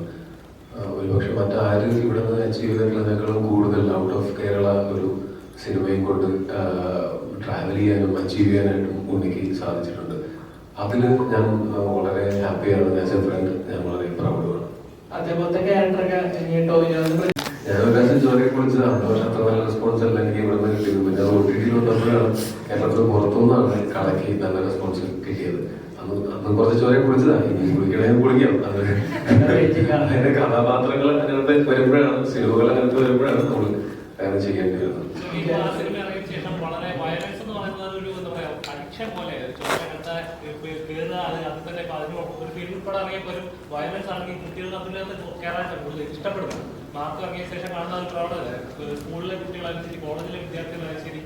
ഒരുപക്ഷെ മറ്റാരും ഇവിടെ നിന്ന് അച്ചീവ് ചെയ്തിട്ടുള്ളതിനേക്കാളും കൂടുതൽ ഔട്ട് ഓഫ് കേരള ഒരു സിനിമയും കൊണ്ട് ട്രാവൽ ചെയ്യാനും അച്ചീവ് ചെയ്യാനായിട്ടും ഉണ്ണിക്ക് സാധിച്ചിട്ടുണ്ട്. അതിൽ ഞാൻ വളരെ ഹാപ്പിയാണ്. ആസ് എ ഫ്രണ്ട് ഞാൻ വളരെ പ്രൗഡാണ്. അതേപോലത്തെ ക്യാരക്ടറൊക്കെ ഞാൻ ഒരു പ്രാവശ്യം ചോരയെ കുളിച്ചതാണ്. പക്ഷെ അത്ര നല്ല റെസ്പോൺസ് അല്ല എനിക്ക് ഇവിടെ നിന്ന് കിട്ടിയത്. പിന്നെ OTT വന്നപ്പോഴാണ് കേരളത്തിൽ പുറത്തുനിന്നാണ് കടക്കി നല്ല റെസ്പോൺസ് കിട്ടിയത്. അന്ന് കുറച്ച് ചോരയെ കുളിച്ചതാണ്. ഇനി കുളിക്കണമെങ്കിൽ കുളിക്കാം. അതിന്റെ കഥാപാത്രങ്ങൾ അങ്ങനത്തെ വരുമ്പോഴാണ്, സിനിമകൾ അങ്ങനത്തെ വരുമ്പോഴാണ് നമ്മൾ അങ്ങനെ ചെയ്യേണ്ടി വരുന്നത്. സിനിമ ഇറങ്ങിയ ശേഷം വളരെ വയലൻസ് എന്ന് പറയുന്നത് ഒരു എന്താ പറയാ അഡിക്ഷൻ പോലെ അവിടെ കയറുക, അത് തന്നെ അതിന് ഒരു ഫിലിം പടം ഇറങ്ങിയപ്പോലും വയലൻസ് ആണെങ്കിൽ കുട്ടികൾ അതിനകത്ത് കയറാൻ കൂടുതൽ ഇഷ്ടപ്പെടുന്നത്. മാർക്ക് ഇറങ്ങിയ ശേഷം കാണുന്ന ഒരു പ്രവണത സ്കൂളിലെ കുട്ടികളായാലും ശരി കോളേജിലെ വിദ്യാർത്ഥികളായാലും ശരി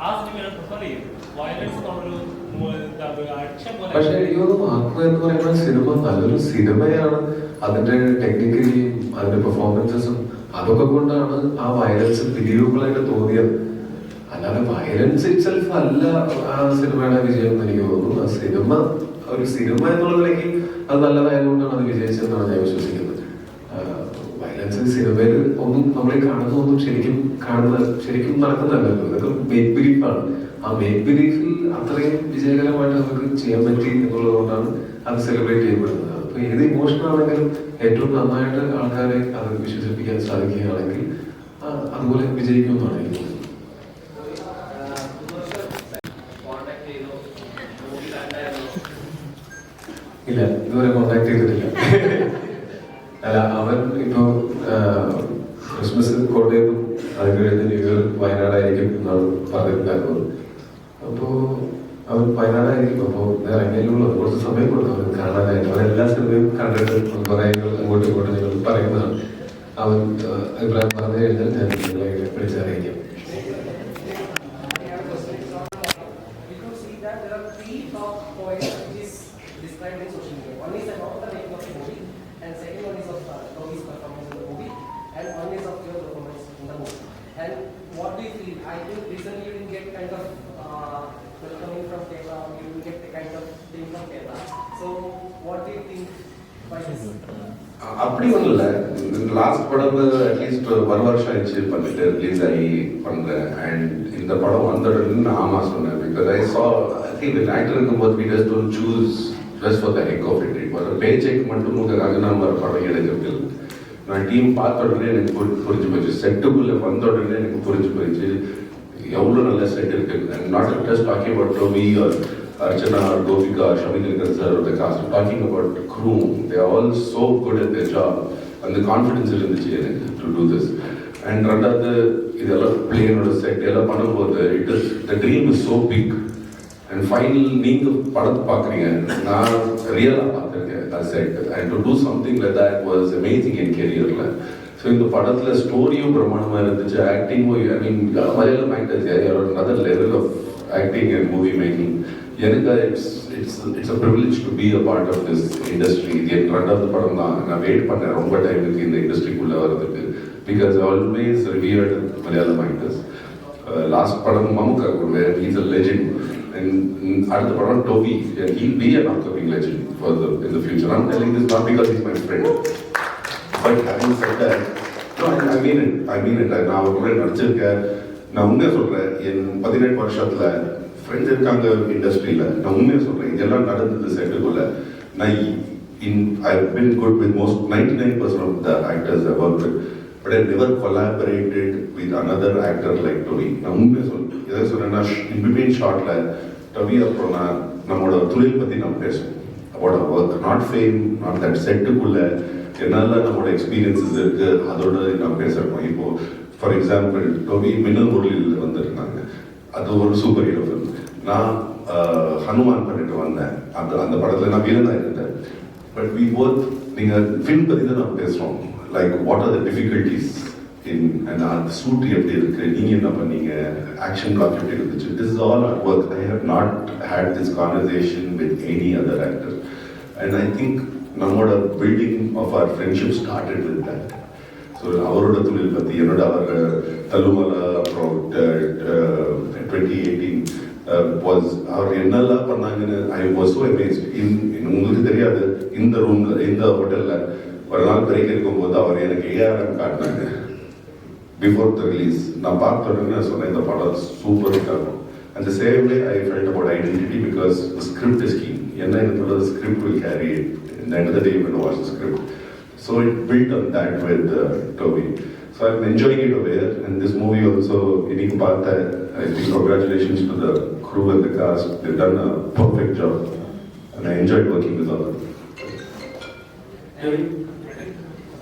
ആ സിനിമയാണ് പ്രിഫർ ചെയ്യും. വയലൻസ് എന്നുള്ളൊരു അക്ഷം പോലെ. പക്ഷെ എനിക്ക് തോന്നുന്നു മാർക്കോ എന്ന് പറയുന്ന സിനിമ നല്ലൊരു സിനിമയാണ്. അതിന്റെ ടെക്നിക്കലിയും അതിന്റെ പെർഫോമൻസസും അതൊക്കെ കൊണ്ടാണ് ആ വയലൻസ് ബിലീവബിളായിട്ട് തോന്നിയത്. അല്ലാതെ വയലൻസ് ഇറ്റ്സെൽഫ് അല്ല ആ സിനിമയുടെ വിജയം എന്ന് എനിക്ക് തോന്നുന്നു. ആ സിനിമ ഒരു സിനിമ എന്നുള്ളതിലേക്ക് അത് നല്ലതായതുകൊണ്ടാണ് അത് വിജയിച്ചതെന്നാണ് ഞാൻ വിശ്വസിക്കുന്നത്. വയലൻസ് സിനിമയിൽ ഒന്നും നമ്മളീ കാണുന്നതൊന്നും ശരിക്കും നടക്കുന്നതല്ലല്ലോ. ഇതൊക്കെ മേക്ക് ബിലീഫാണ്. ആ മേക്ക് ബിലീഫിൽ അത്രയും വിജയകരമായിട്ട് നമുക്ക് ചെയ്യാൻ പറ്റി എന്നുള്ളത് കൊണ്ടാണ് അത് സെലിബ്രേറ്റ് ചെയ്യപ്പെടുന്നത്. അപ്പൊ ഏത് ഇമോഷൻ ആണെങ്കിലും ഏറ്റവും നന്നായിട്ട് ആൾക്കാരെ അത് വിശ്വസിപ്പിക്കാൻ സാധിക്കുകയാണെങ്കിൽ അതുപോലെ വിജയിക്കുമെന്നാണ് എനിക്ക് തോന്നുന്നത്. ഇല്ല, ഇതുവരെ കോണ്ടാക്ട് ചെയ്തിട്ടില്ല. അല്ല, അവൻ ഇപ്പോ ക്രിസ്മസ് കോട്ടയത്തും അത് കഴിഞ്ഞ് ന്യൂ ഇയർ വയനാടായിരിക്കും എന്നാണ് പറഞ്ഞിട്ടുണ്ടായിരുന്നത്. അപ്പോ അവൻ വയനാടായിരിക്കും. അപ്പോ ഇറങ്ങിയല്ലോ കുറച്ച് സമയം കൊടുക്കും അവൻ കാണാനായിട്ട്. അവൻ എല്ലാ സിനിമയും കണ്ടിട്ട് കുറെ അങ്ങോട്ടും ഇങ്ങോട്ടും ഞങ്ങൾ പറയുന്നതാണ്. അവൻ അഭിപ്രായം പറഞ്ഞു കഴിഞ്ഞാൽ ഞാൻ നിങ്ങളെ വിളിച്ചറിയിക്കാം. And what do you feel? I think recently you didn't get kind of welcoming from Kerala, you didn't get the kind of thing from Kerala. So what do you think by this? அப்படி ஒன்றும் இல்லை. Last படம் at least ஒரு வருஷம் ஆயிடுச்சு பண்ணிட்டு release ஆகி பண்ணுறேன். அண்ட் இந்த படம் வந்தோடனே ஆமாம் சொன்னேன். பிகாஸ் ஐ சா ஐ திங்க் ஆக்டர் இருக்கும்போது we just don't choose just for the heck of it. இப்போ ஒரு பே செக் மட்டும் உங்களுக்காக நம்ம ஒரு படம் எடுக்கிறது. நான் டீம் பார்த்த உடனே எனக்கு புரிஞ்சு போச்சு. செட்டுக்குள்ளே வந்த உடனே எனக்கு புரிஞ்சு போயிடுச்சு எவ்வளோ நல்ல செட் இருக்கு. And not just talking about Ravi or Archana or Gopika or Shamikar sir or the cast, talking about the crew. They are all so good at their job and the confidence in the chair to do this. And rather the plane or set, the dream is so big. And finally, நீங்க படத்தை பார்க்குறீங்க, நான் ரியலாக பார்த்துருக்கேன் I said. And to do something like that was amazing in career. So இந்த படத்தில் ஸ்டோரியும் பிரமாணமாக இருந்துச்சு, ஆக்டிங்கும் I mean Malayalam actors another level of acting and movie making. எனக்கு it's a privilege to be a part of this industry. இது என் ரெண்டாவது படம் தான். நான் வெயிட் பண்ணேன் ரொம்ப டைமுக்கு இந்த இண்டஸ்ட்ரிக்குள்ளே வர்றதுக்கு. Because I always revered Malayalam actors. Last படம் மம்முக்கா கூட he's a legend. And அடுத்த படம் Toby, and he'll be an upcoming legend in the future. I'm telling this not because he's my friend, but having said that, no, I mean it. நான் அவர் கூட நடிச்சிருக்கேன். நான் உண்மையாக சொல்கிறேன், என் 18 வருஷத்தில் ஃப்ரெண்ட்ஸ் இருக்காங்க இண்டஸ்ட்ரியில். நான் உண்மையாக சொல்கிறேன், இதெல்லாம் நடந்தது செட்டுக்குள்ள. I've been good with most 99% of the actors I've worked with, but I never collaborated with another actor like Toby. நான் உண்மையாக சொல்கிறேன், எதாவது சொன்னேன்னா in between shotல Toby அப்புறம் நம்மளோட தொழில் பற்றி நம்ம பேசுவோம். about work, not fame, not that செட்டுக்குள்ள என்னெல்லாம் நம்மளோட எக்ஸ்பீரியன்ஸஸ் இருக்குது அதோட நான் பேசுகிறோம். இப்போது ஃபார் எக்ஸாம்பிள் டோபி மின்னல் முரளியில் வந்திருந்தாங்க. அது ஒரு சூப்பர் ஹீரோ ஃபிலிம். நான் ஹனுமான் பண்ணிட்டு வந்தேன். அந்த படத்தில் நான் வீரனாக இருந்தேன். பட் வி போத் நீங்கள் ஃபிலிம் பற்றி தான் நான் பேசுகிறோம். Like what are the difficulties அந்த சூட் எப்படி இருக்குது, நீங்கள் என்ன பண்ணீங்க, ஆக்ஷன் பிளாக் எப்படி இருந்துச்சு. This is all our work. I have not had this conversation with any other actor. And I think நம்மளோட building of our friendship started with that. So அவரோட தொழில் பற்றி என்னோட அவர் தலுமலா அப்புறம் 2018 வாஸ் அவர் என்னெல்லாம் பண்ணாங்கன்னு ஐ வாஸ் ஸோ அமேஸ்ட். உங்களுக்கு தெரியாது, இந்த ரூமில் இந்த ஹோட்டலில் ஒரு நாள் பிரேக் இருக்கும்போது அவர் எனக்கு ARM காட்டினாங்க பிஃபோர் த ரிலீஸ். நான் பார்த்த உடனே சொன்னேன் இந்த படம் சூப்பர் இருக்கும். And the same way I felt about Identity because script is key. என்ன எனக்கு ஸ்கிரிப்ட் வில் கேரி இட். இந்த end of the day you will watch the script. So it built on that with Toby. So I'm enjoying it over here. And this movie also, Inik Partha, I think congratulations to the crew and the cast. They've done a perfect job. And I enjoyed working with all of them.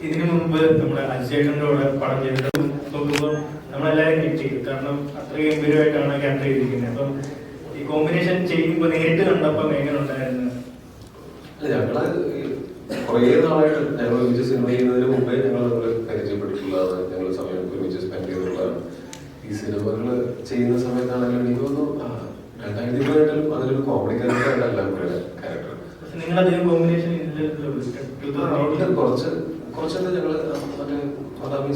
ഇതിനു മുമ്പ് നമ്മുടെ അജയേട്ടൻ്റെ കൂടെ പടം ചെയ്തിട്ട് നോക്കുമ്പോൾ നമ്മളെല്ലാവരും കിട്ടി. കാരണം അത്രയും ഗംഭീരമായിട്ടാണ് ക്യാപ്റ്റർ ചെയ്തിരിക്കുന്നത്. അപ്പം കോമ്പിനേഷൻ ചെയ്യുമ്പോൾ നേരിട്ട് കണ്ടപ്പം എങ്ങനെ ഉണ്ടായിരുന്നു? അല്ല, ഞങ്ങള് കുറേ നാളായിട്ട് ഞങ്ങൾ ഒരുമിച്ച് സിനിമ ചെയ്യുന്നതിന് മുമ്പേ ഞങ്ങൾ പരിചയപ്പെട്ടിട്ടുള്ളതാണ്. ഞങ്ങൾ സമയം ഒരുമിച്ച് സ്പെൻഡ് ചെയ്തിട്ടുള്ളതാണ്. ഈ സിനിമകൾ ചെയ്യുന്ന സമയത്താണെങ്കിലും എനിക്ക് തോന്നുന്നു 2000 അതിലൊരു കോമഡി ക്യാരക്ടറായിട്ടല്ല പുള്ളിയുടെ ക്യാരക്ടർ. നിങ്ങളധികം കോമ്പിനേഷൻ കുറച്ചൊക്കെ ഞങ്ങള് മറ്റേ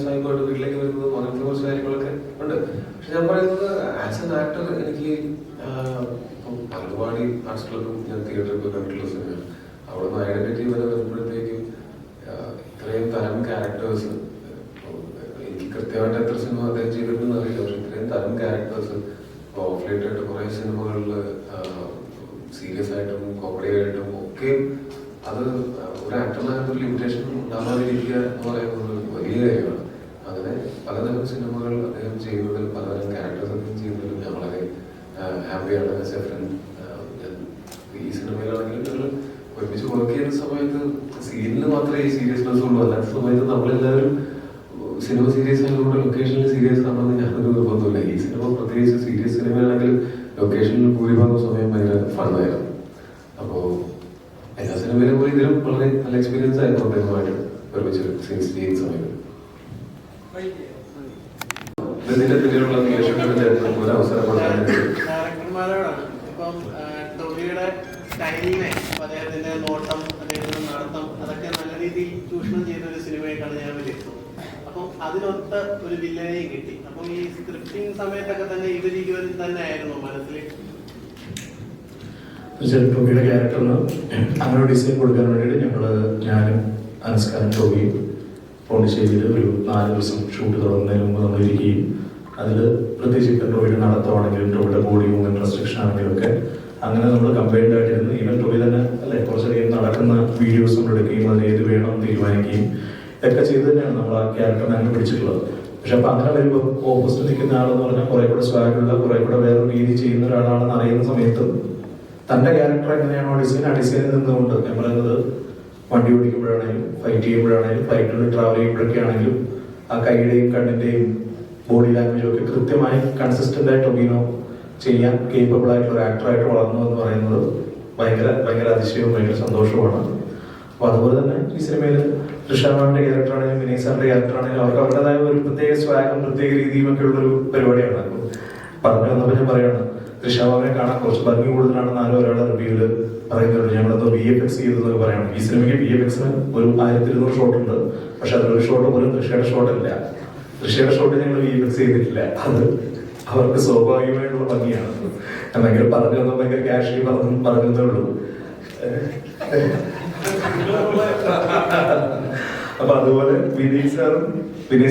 സാഹിബായിട്ട് വീട്ടിലേക്ക് വരുന്നത് അങ്ങനത്തെ കുറച്ച് കാര്യങ്ങളൊക്കെ ഉണ്ട്. പക്ഷെ ഞാൻ പറയുന്നത് ആസ് എൻ ആക്ടർ എനിക്ക് പലപാടി ആർട്സ് ക്ലബും ഞാൻ തിയേറ്ററിൽ കണ്ടിട്ടുള്ള സിനിമയാണ്. അവിടെ നിന്ന് ഐഡന്റിറ്റി വരെ വരുമ്പോഴത്തേക്കും ഇത്രയും തരം ക്യാരക്ടേഴ്സ്, എനിക്ക് കൃത്യമായിട്ട് എത്ര സിനിമ അദ്ദേഹം ചെയ്തിട്ടുണ്ടെന്ന് അറിയില്ല, പക്ഷെ ഇത്രയും തരം ക്യാരക്ടേഴ്സ് ഓഫ് ലേറ്റ് ആയിട്ട് കുറെ സിനിമകളിൽ സീരിയസ് ആയിട്ടും കോമഡി ആയിട്ടും ഒക്കെ അത് ഒരു ആക്ടറിനകത്ത് ഒരു ലിമിറ്റേഷൻ ഉണ്ടാകാതിരിക്കുക എന്ന് പറയുന്നത് വലിയ കാര്യമാണ്. അങ്ങനെ പലതരം സിനിമകൾ അദ്ദേഹം ചെയ്യുന്നതിൽ പലതരം ക്യാരക്ടേഴ്സ് അദ്ദേഹം ചെയ്യുന്നതിൽ ഞാൻ വളരെ ഹാപ്പിയാണ്. ആസ് എ ഫ്രണ്ട് ഈ സിനിമയിലാണെങ്കിലും ഞങ്ങൾ ഒരുമിച്ച് വർക്ക് ചെയ്യുന്ന സമയത്ത് സീനിൽ മാത്രമേ ഈ സീരിയസ്നെസ് ഉള്ളൂ. അല്ലാത്ത സമയത്ത് നമ്മളെല്ലാവരും സിനിമ സീരിയസ് ആയതുകൊണ്ട് ലൊക്കേഷനിൽ സീരിയസ് ആണെന്ന് ഞാനൊരു നിർബന്ധമില്ല. ഈ സിനിമ പ്രത്യേകിച്ച് സീരിയസ് സിനിമയാണെങ്കിൽ ലൊക്കേഷനിൽ ഭൂരിഭാഗം സമയം ഭയങ്കര ഫണ്ണായിരുന്നു. അപ്പോൾ എല്ലാ സിനിമയിലും പോയി ഇതിലും വളരെ നല്ല എക്സ്പീരിയൻസ് ആയിരുന്നു അദ്ദേഹമായിട്ട് ഒരുമിച്ച് സീൻസ് ചെയ്യുന്ന സമയത്ത്. ഇതിന്റെ പിന്നിലുള്ള റിലേഷൻഷിപ്പിന്റെ ഒരു അവസരം ഡയറക്ടർമാരോടാണ്. ഇപ്പം ടോവിയുടെ സ്റ്റൈലിനെ, അദ്ദേഹത്തിന്റെ നോട്ടം, അദ്ദേഹത്തിന്റെ നടത്തം, അതൊക്കെ നല്ല രീതിയിൽ ചൂഷണം ചെയ്ത ഒരു സിനിമയായിട്ടാണ് ഞാൻ വിലയിരുത്തുന്നത്. അപ്പം അതിനൊത്ത ഒരു വില്ലനെയും കിട്ടി. അപ്പം ഈ സ്ക്രിപ്റ്റിംഗ് സമയത്തൊക്കെ തന്നെ ഇവരും തന്നെ ആയിരുന്നു മനസ്സിൽ ടോബിയുടെ ക്യാരക്ടറിന് അങ്ങനെ ഡിസൈൻ കൊടുക്കാൻ വേണ്ടിയിട്ട് ഞാനും അനുസ്കാരം ടോബിയും പോണ്ടിശ്ശേരിയിൽ ഒരു 4 ദിവസം ഷൂട്ട് തുടങ്ങുന്നതിന് മുമ്പ് നമ്മൾ ഇരിക്കുകയും അതിൽ പ്രത്യേകിച്ച് ഇപ്പം ടോബിയുടെ നടത്തമാണെങ്കിലും ടോബിയുടെ ബോഡി മൂവ്മെന്റ് റെസ്ട്രിക്ഷൻ ആണെങ്കിലും ഒക്കെ അങ്ങനെ നമ്മൾ കമ്പൈൻഡ് ആയിട്ടിരുന്ന് ഈവൻ ടോബി തന്നെ അല്ലെ കുറച്ചധികം നടക്കുന്ന വീഡിയോസ് നമ്മൾ എടുക്കുകയും അതിന് ഏത് വേണം തീരുമാനിക്കുകയും ഒക്കെ ചെയ്ത് തന്നെയാണ് നമ്മൾ ആ ക്യാരക്ടറിനെ അങ്ങനെ പിടിച്ചിട്ടുള്ളത്. പക്ഷെ അപ്പൊ അങ്ങനെ വരുമ്പോൾ ഓപ്പോസിറ്റ് നിൽക്കുന്ന ആളെന്ന് പറഞ്ഞാൽ കുറെ കൂടെ സ്വാഗതമുള്ള കുറെ കൂടെ വേറൊരു രീതി ചെയ്യുന്ന ഒരാളാണെന്ന് അറിയുന്ന സമയത്ത് തന്റെ ക്യാരക്ടർ എങ്ങനെയാണോ ആ ഡിസൈനിൽ നിന്നുകൊണ്ട് ഞാൻ പറയുന്നത് വണ്ടി ഓടിക്കുമ്പോഴാണെങ്കിലും ഫൈറ്റ് ചെയ്യുമ്പോഴാണെങ്കിലും ഫ്ലൈറ്റിൽ ട്രാവൽ ചെയ്യുമ്പോഴൊക്കെ ആണെങ്കിലും ആ കൈയുടെയും കണ്ണിന്റെയും ബോഡി ലാംഗ്വേജും ഒക്കെ കൃത്യമായി കൺസിസ്റ്റന്റ് ആയിട്ട് ഒബീനോ ചെയ്യാൻ കേപ്പബിൾ ആയിട്ടുള്ള ഒരു ആക്ടറായിട്ട് വളർന്നു എന്ന് പറയുന്നത് ഭയങ്കര അതിശയവും ഭയങ്കര സന്തോഷവുമാണ്. അപ്പൊ അതുപോലെ തന്നെ ഈ സിനിമയിൽ തൃഷാമാവിന്റെ ക്യാരക്ടറാണെങ്കിലും വിനയ് സാറിന്റെ ക്യാരക്ടറാണെങ്കിലും അവർക്ക് അവരുടേതായ ഒരു പ്രത്യേക സ്വാഗം പ്രത്യേക രീതിയും ഒക്കെ ഉള്ളൊരു പരിപാടിയാണ്. പറഞ്ഞു വന്നപ്പോൾ ഞാൻ പറയാണ്, തൃഷാമാവിനെ കാണാൻ കുറച്ച് ഭംഗി കൂടുതലാണെന്ന് ആരോ ഒരാളെ റിവ്യൂല് പറയുന്നുണ്ട്. ഞങ്ങളെന്തോ VFX ചെയ്തെന്നൊക്കെ പറയണം. ഈ സിനിമയ്ക്ക് VFXന് ഒരു 1200 ഷോട്ട് ഉണ്ട്. പക്ഷെ അതിലൊരു ഷോട്ട് പോലും തൃഷയുടെ ഷോട്ടല്ല. തൃഷയുടെ ഷോട്ട് ഞങ്ങൾ VFX ചെയ്തിട്ടില്ല. അത് അവർക്ക് സ്വാഭാവികമായിട്ടുള്ള ഭംഗിയാണ്. ഞാൻ ഭയങ്കര പറഞ്ഞു വന്നപ്പോൾ ഭയങ്കര കാഷ്വലി പറഞ്ഞതേ ഉള്ളൂ. അപ്പൊ അതുപോലെ വിനയ്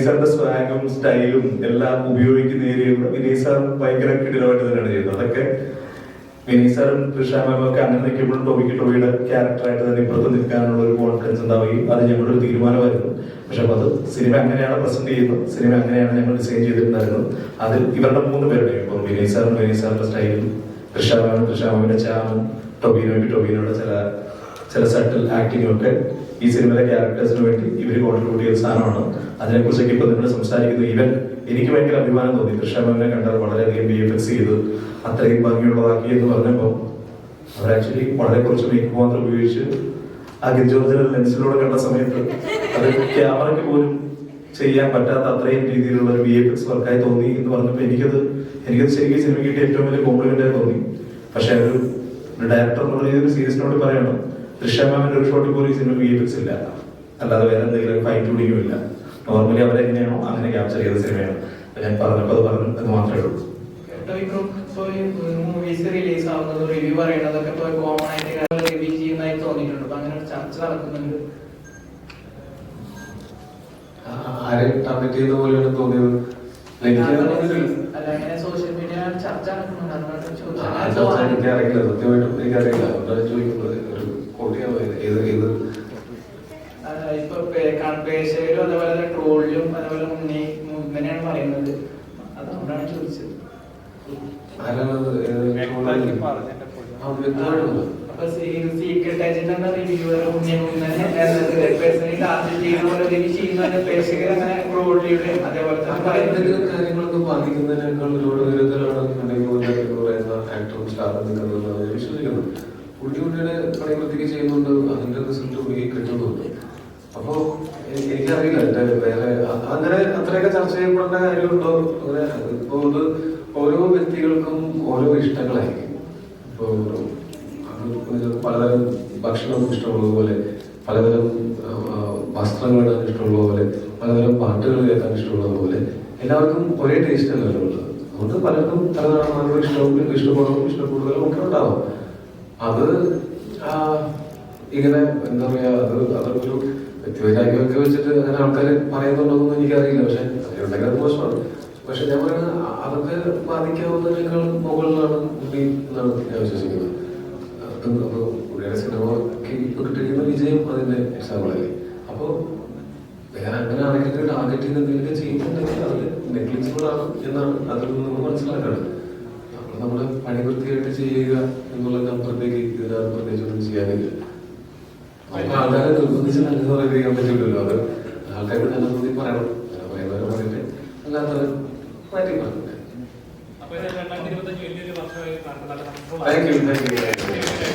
സാറിന്റെ സ്വാഗും സ്റ്റൈലും എല്ലാം ഉപയോഗിക്കുന്ന ഏരിയയിലൂടെ വിനയ് സാറും ഭയങ്കര കിടിലമായിട്ട് തന്നെയാണ് ചെയ്യുന്നത്. അതൊക്കെ വിനയ് സാറും തൃഷാമാവും ഒക്കെ അങ്ങനെ നിൽക്കുമ്പോഴും ടോബിയുടെ ക്യാരക്ടറായിട്ട് തന്നെ ഇപ്പുറത്ത് നിൽക്കാനുള്ള ഒരു കോൺഫിഡൻസ് ഉണ്ടാവുകയും അത് ഞങ്ങളുടെ ഒരു തീരുമാനമായിരുന്നു. പക്ഷെ അപ്പൊ അത് സിനിമ അങ്ങനെയാണ് പ്രസന്റ് ചെയ്യുന്നത്, സിനിമ അങ്ങനെയാണ് ഞങ്ങൾ ഡിസൈൻ ചെയ്തിട്ടുണ്ടായിരുന്നത്. അതിൽ ഇവരുടെ 3 പേരുടെയും ഇപ്പം വിനയ് സാറിന്റെ സ്റ്റൈലും തൃഷാമാവിന്റെ ചാമും ടോബിനോയുടെ ചില സട്ടിൽ ആക്ടിങ്ങും ഒക്കെ ഈ സിനിമയിലെ ക്യാരക്ടേഴ്സിന് വേണ്ടി ഇവര് കോൺട്രിബ്യൂട്ട് ചെയ്ത സാധനമാണ്. അതിനെക്കുറിച്ചൊക്കെ ഇപ്പൊ നിങ്ങൾ സംസാരിക്കുന്നു. ഈവൻ എനിക്ക് ഭയങ്കര അഭിമാനം തോന്നി. തൃഷാമാവിനെ കണ്ടാൽ വളരെയധികം VFX ചെയ്ത് അത്രയും ഭംഗിയുള്ളതാക്കി എന്ന് പറഞ്ഞപ്പോൾ അവർ ആക്ച്വലി വളരെ കുറച്ച് മേക്കപ്പ് മാത്രം ഉപയോഗിച്ച് ആ ഗിരിജോർജിന്റെ ലെൻസിലൂടെ കണ്ട സമയത്ത് അത് ക്യാമറയ്ക്ക് പോലും ചെയ്യാൻ പറ്റാത്ത അത്രയും രീതിയിലുള്ള ഒരു VFX വർക്കായി തോന്നി എന്ന് പറഞ്ഞപ്പോൾ എനിക്കത് ശരിക്കും സിനിമ കിട്ടിയ ഏറ്റവും വലിയ കോംപ്ലിമെന്റ് ആയി തോന്നി. പക്ഷെ ഒരു ഡയറക്ടർ എന്നുള്ള രീതിയിൽ സീരീസിനോട് പറയണം, തൃഷാമാവിന്റെ ഒരു ഷോട്ടിൽ പോലും ഈ സിനിമ VFX ഇല്ല, അല്ലാതെ വേറെ എന്തെങ്കിലും ഫൈൻ ട്യൂണിങ്ങും ഇല്ല. നോർമലി അവരെങ്ങനെയാണോ അങ്ങനെ ക്യാപ്ചർ ചെയ്ത സിനിമയാണ്. ഞാൻ പറഞ്ഞപ്പോൾ അത് പറഞ്ഞു എന്ന് മാത്രമേ ഉള്ളൂ. മൂവീസ് റിലീസ് ആവുന്നത് റിവ്യൂ പറയുന്നതൊക്കെ ഇപ്പോൾ കോമൺ ആയിട്ട് റിവ്യൂ ചെയ്യുന്നതായി തോന്നിയിട്ടുണ്ട്. അപ്പൊ അങ്ങനെ ഒരു ചർച്ച നടക്കുന്നുണ്ട്. ആരെ ടാർഗറ്റ് ചെയ്യുന്ന പോലെയാണ് തോന്നിയത്. അല്ല, അങ്ങനെ സോഷ്യൽ മീഡിയ ചർച്ച നടക്കുന്നുണ്ട്. എനിക്കറിയില്ല, സത്യമായിട്ടും എനിക്കറിയില്ല. അവരാണ് ചോദിക്കുന്നത് ഒരു കോട്ടിയാണ് ഏത് ഇപ്പൊ പേശയിലും അതേപോലെ ട്രോളിലും അതേപോലെ ഇങ്ങനെയാണ് പറയുന്നത്. അതുകൊണ്ടാണ് ചോദിച്ചത്. സീക്രട്ട് ഏജന്റ് എന്ന റിവ്യൂവർ പേഴ്സണലി ടാർഗറ്റ് ചെയ്യുന്ന പോലെ റിവ്യൂ ചെയ്യുന്ന പേശകർ അങ്ങനെ ട്രോളിയുടെ അതേപോലെ തന്നെ കാര്യങ്ങളൊക്കെ ബാധിക്കുന്നതിനേക്കാൾ ഒരുപാട് വിരുദ്ധരാണ് പറയുന്ന ആക്ടറും സ്റ്റാറിൽ നിൽക്കുന്നതെന്നാണ് ഞാൻ വിശ്വസിക്കുന്നത്. ഉണ്ണിയുടെ പണിവൃത്തിക്ക് ചെയ്യുന്നുണ്ട്, അതിന്റെ റിസൾട്ട് ഉണ്ണി കിട്ടുന്നുണ്ട്. അപ്പോ എനിക്കറിയില്ല എന്റെ വേറെ അങ്ങനെ അത്രയൊക്കെ ചർച്ച ചെയ്യപ്പെടേണ്ട കാര്യമുണ്ടോ? അങ്ങനെ ഇപ്പോ ഇത് ഓരോ വ്യക്തികൾക്കും ഓരോ ഇഷ്ടങ്ങളായിരിക്കും. ഇപ്പോ പലതരം ഭക്ഷണം ഇഷ്ടമുള്ളതുപോലെ, പലതരം വസ്ത്രങ്ങൾ ഇടാൻ ഇഷ്ടമുള്ളതുപോലെ, പലതരം പാട്ടുകൾ കേൾക്കാൻ ഇഷ്ടമുള്ളതുപോലെ എല്ലാവർക്കും ഒരേ ടേസ്റ്റ് അല്ലല്ലോ ഉള്ളത്. അതുകൊണ്ട് പലർക്കും പലതരം ഇഷ്ടപ്പെടും ഇഷ്ടപ്പെടുകയും ഒക്കെ ഉണ്ടാവും. അത് ഇങ്ങനെ എന്താ പറയാ, അതൊരു വ്യക്തിവൈരാഗ്യമൊക്കെ വെച്ചിട്ട് അങ്ങനെ ആൾക്കാർ പറയുന്നുണ്ടോന്നും എനിക്കറിയില്ല. പക്ഷെ ഉണ്ടെങ്കിൽ അത് മോശമാണ്. പക്ഷെ ഞാൻ പറയുന്നത് അതൊക്കെ ബാധിക്കാവുന്നതിനേക്കാൾ മുകളിലാണ് ഉണ്ണി എന്നാണ് ഞാൻ വിശ്വസിക്കുന്നത്. അപ്പൊ പുള്ളിയുടെ സിനിമയ്ക്ക് ഇപ്പൊ കിട്ടിയിരിക്കുന്ന വിജയം അതിന്റെ എക്സാമ്പിളല്ലേ. അപ്പൊ വേറെ അങ്ങനെ ആരെങ്കിലും ടാർഗറ്റ് ചെയ്ത് എന്തെങ്കിലും ചെയ്യുന്നുണ്ടെങ്കിൽ അത് നെഗ്ലിജിബിളാണ് എന്നാണ് അതിൽ നിന്ന് മനസ്സിലാക്കുന്നത്. നമ്മൾ നമ്മുടെ പണി വൃത്തിയായിട്ട് ചെയ്യുക എന്നുള്ളതിന് അപ്പുറത്തേക്ക് ഇതിനകത്ത് പ്രത്യേകിച്ച് ഒന്നും ചെയ്യാനില്ല. ആൾക്കാരെ നിർബന്ധിച്ച് നല്ലത് പറയാൻ പറ്റില്ലല്ലോ. അത് ആൾക്കാർക്ക് നല്ല തോന്നി പറയണം. പറയുന്നവരെ പറഞ്ഞിട്ട് അല്ലാത്തവർ മാറ്റി പറഞ്ഞു. അപ്പൊ 2025 വലിയൊരു വർഷമായി താങ്ക് യു.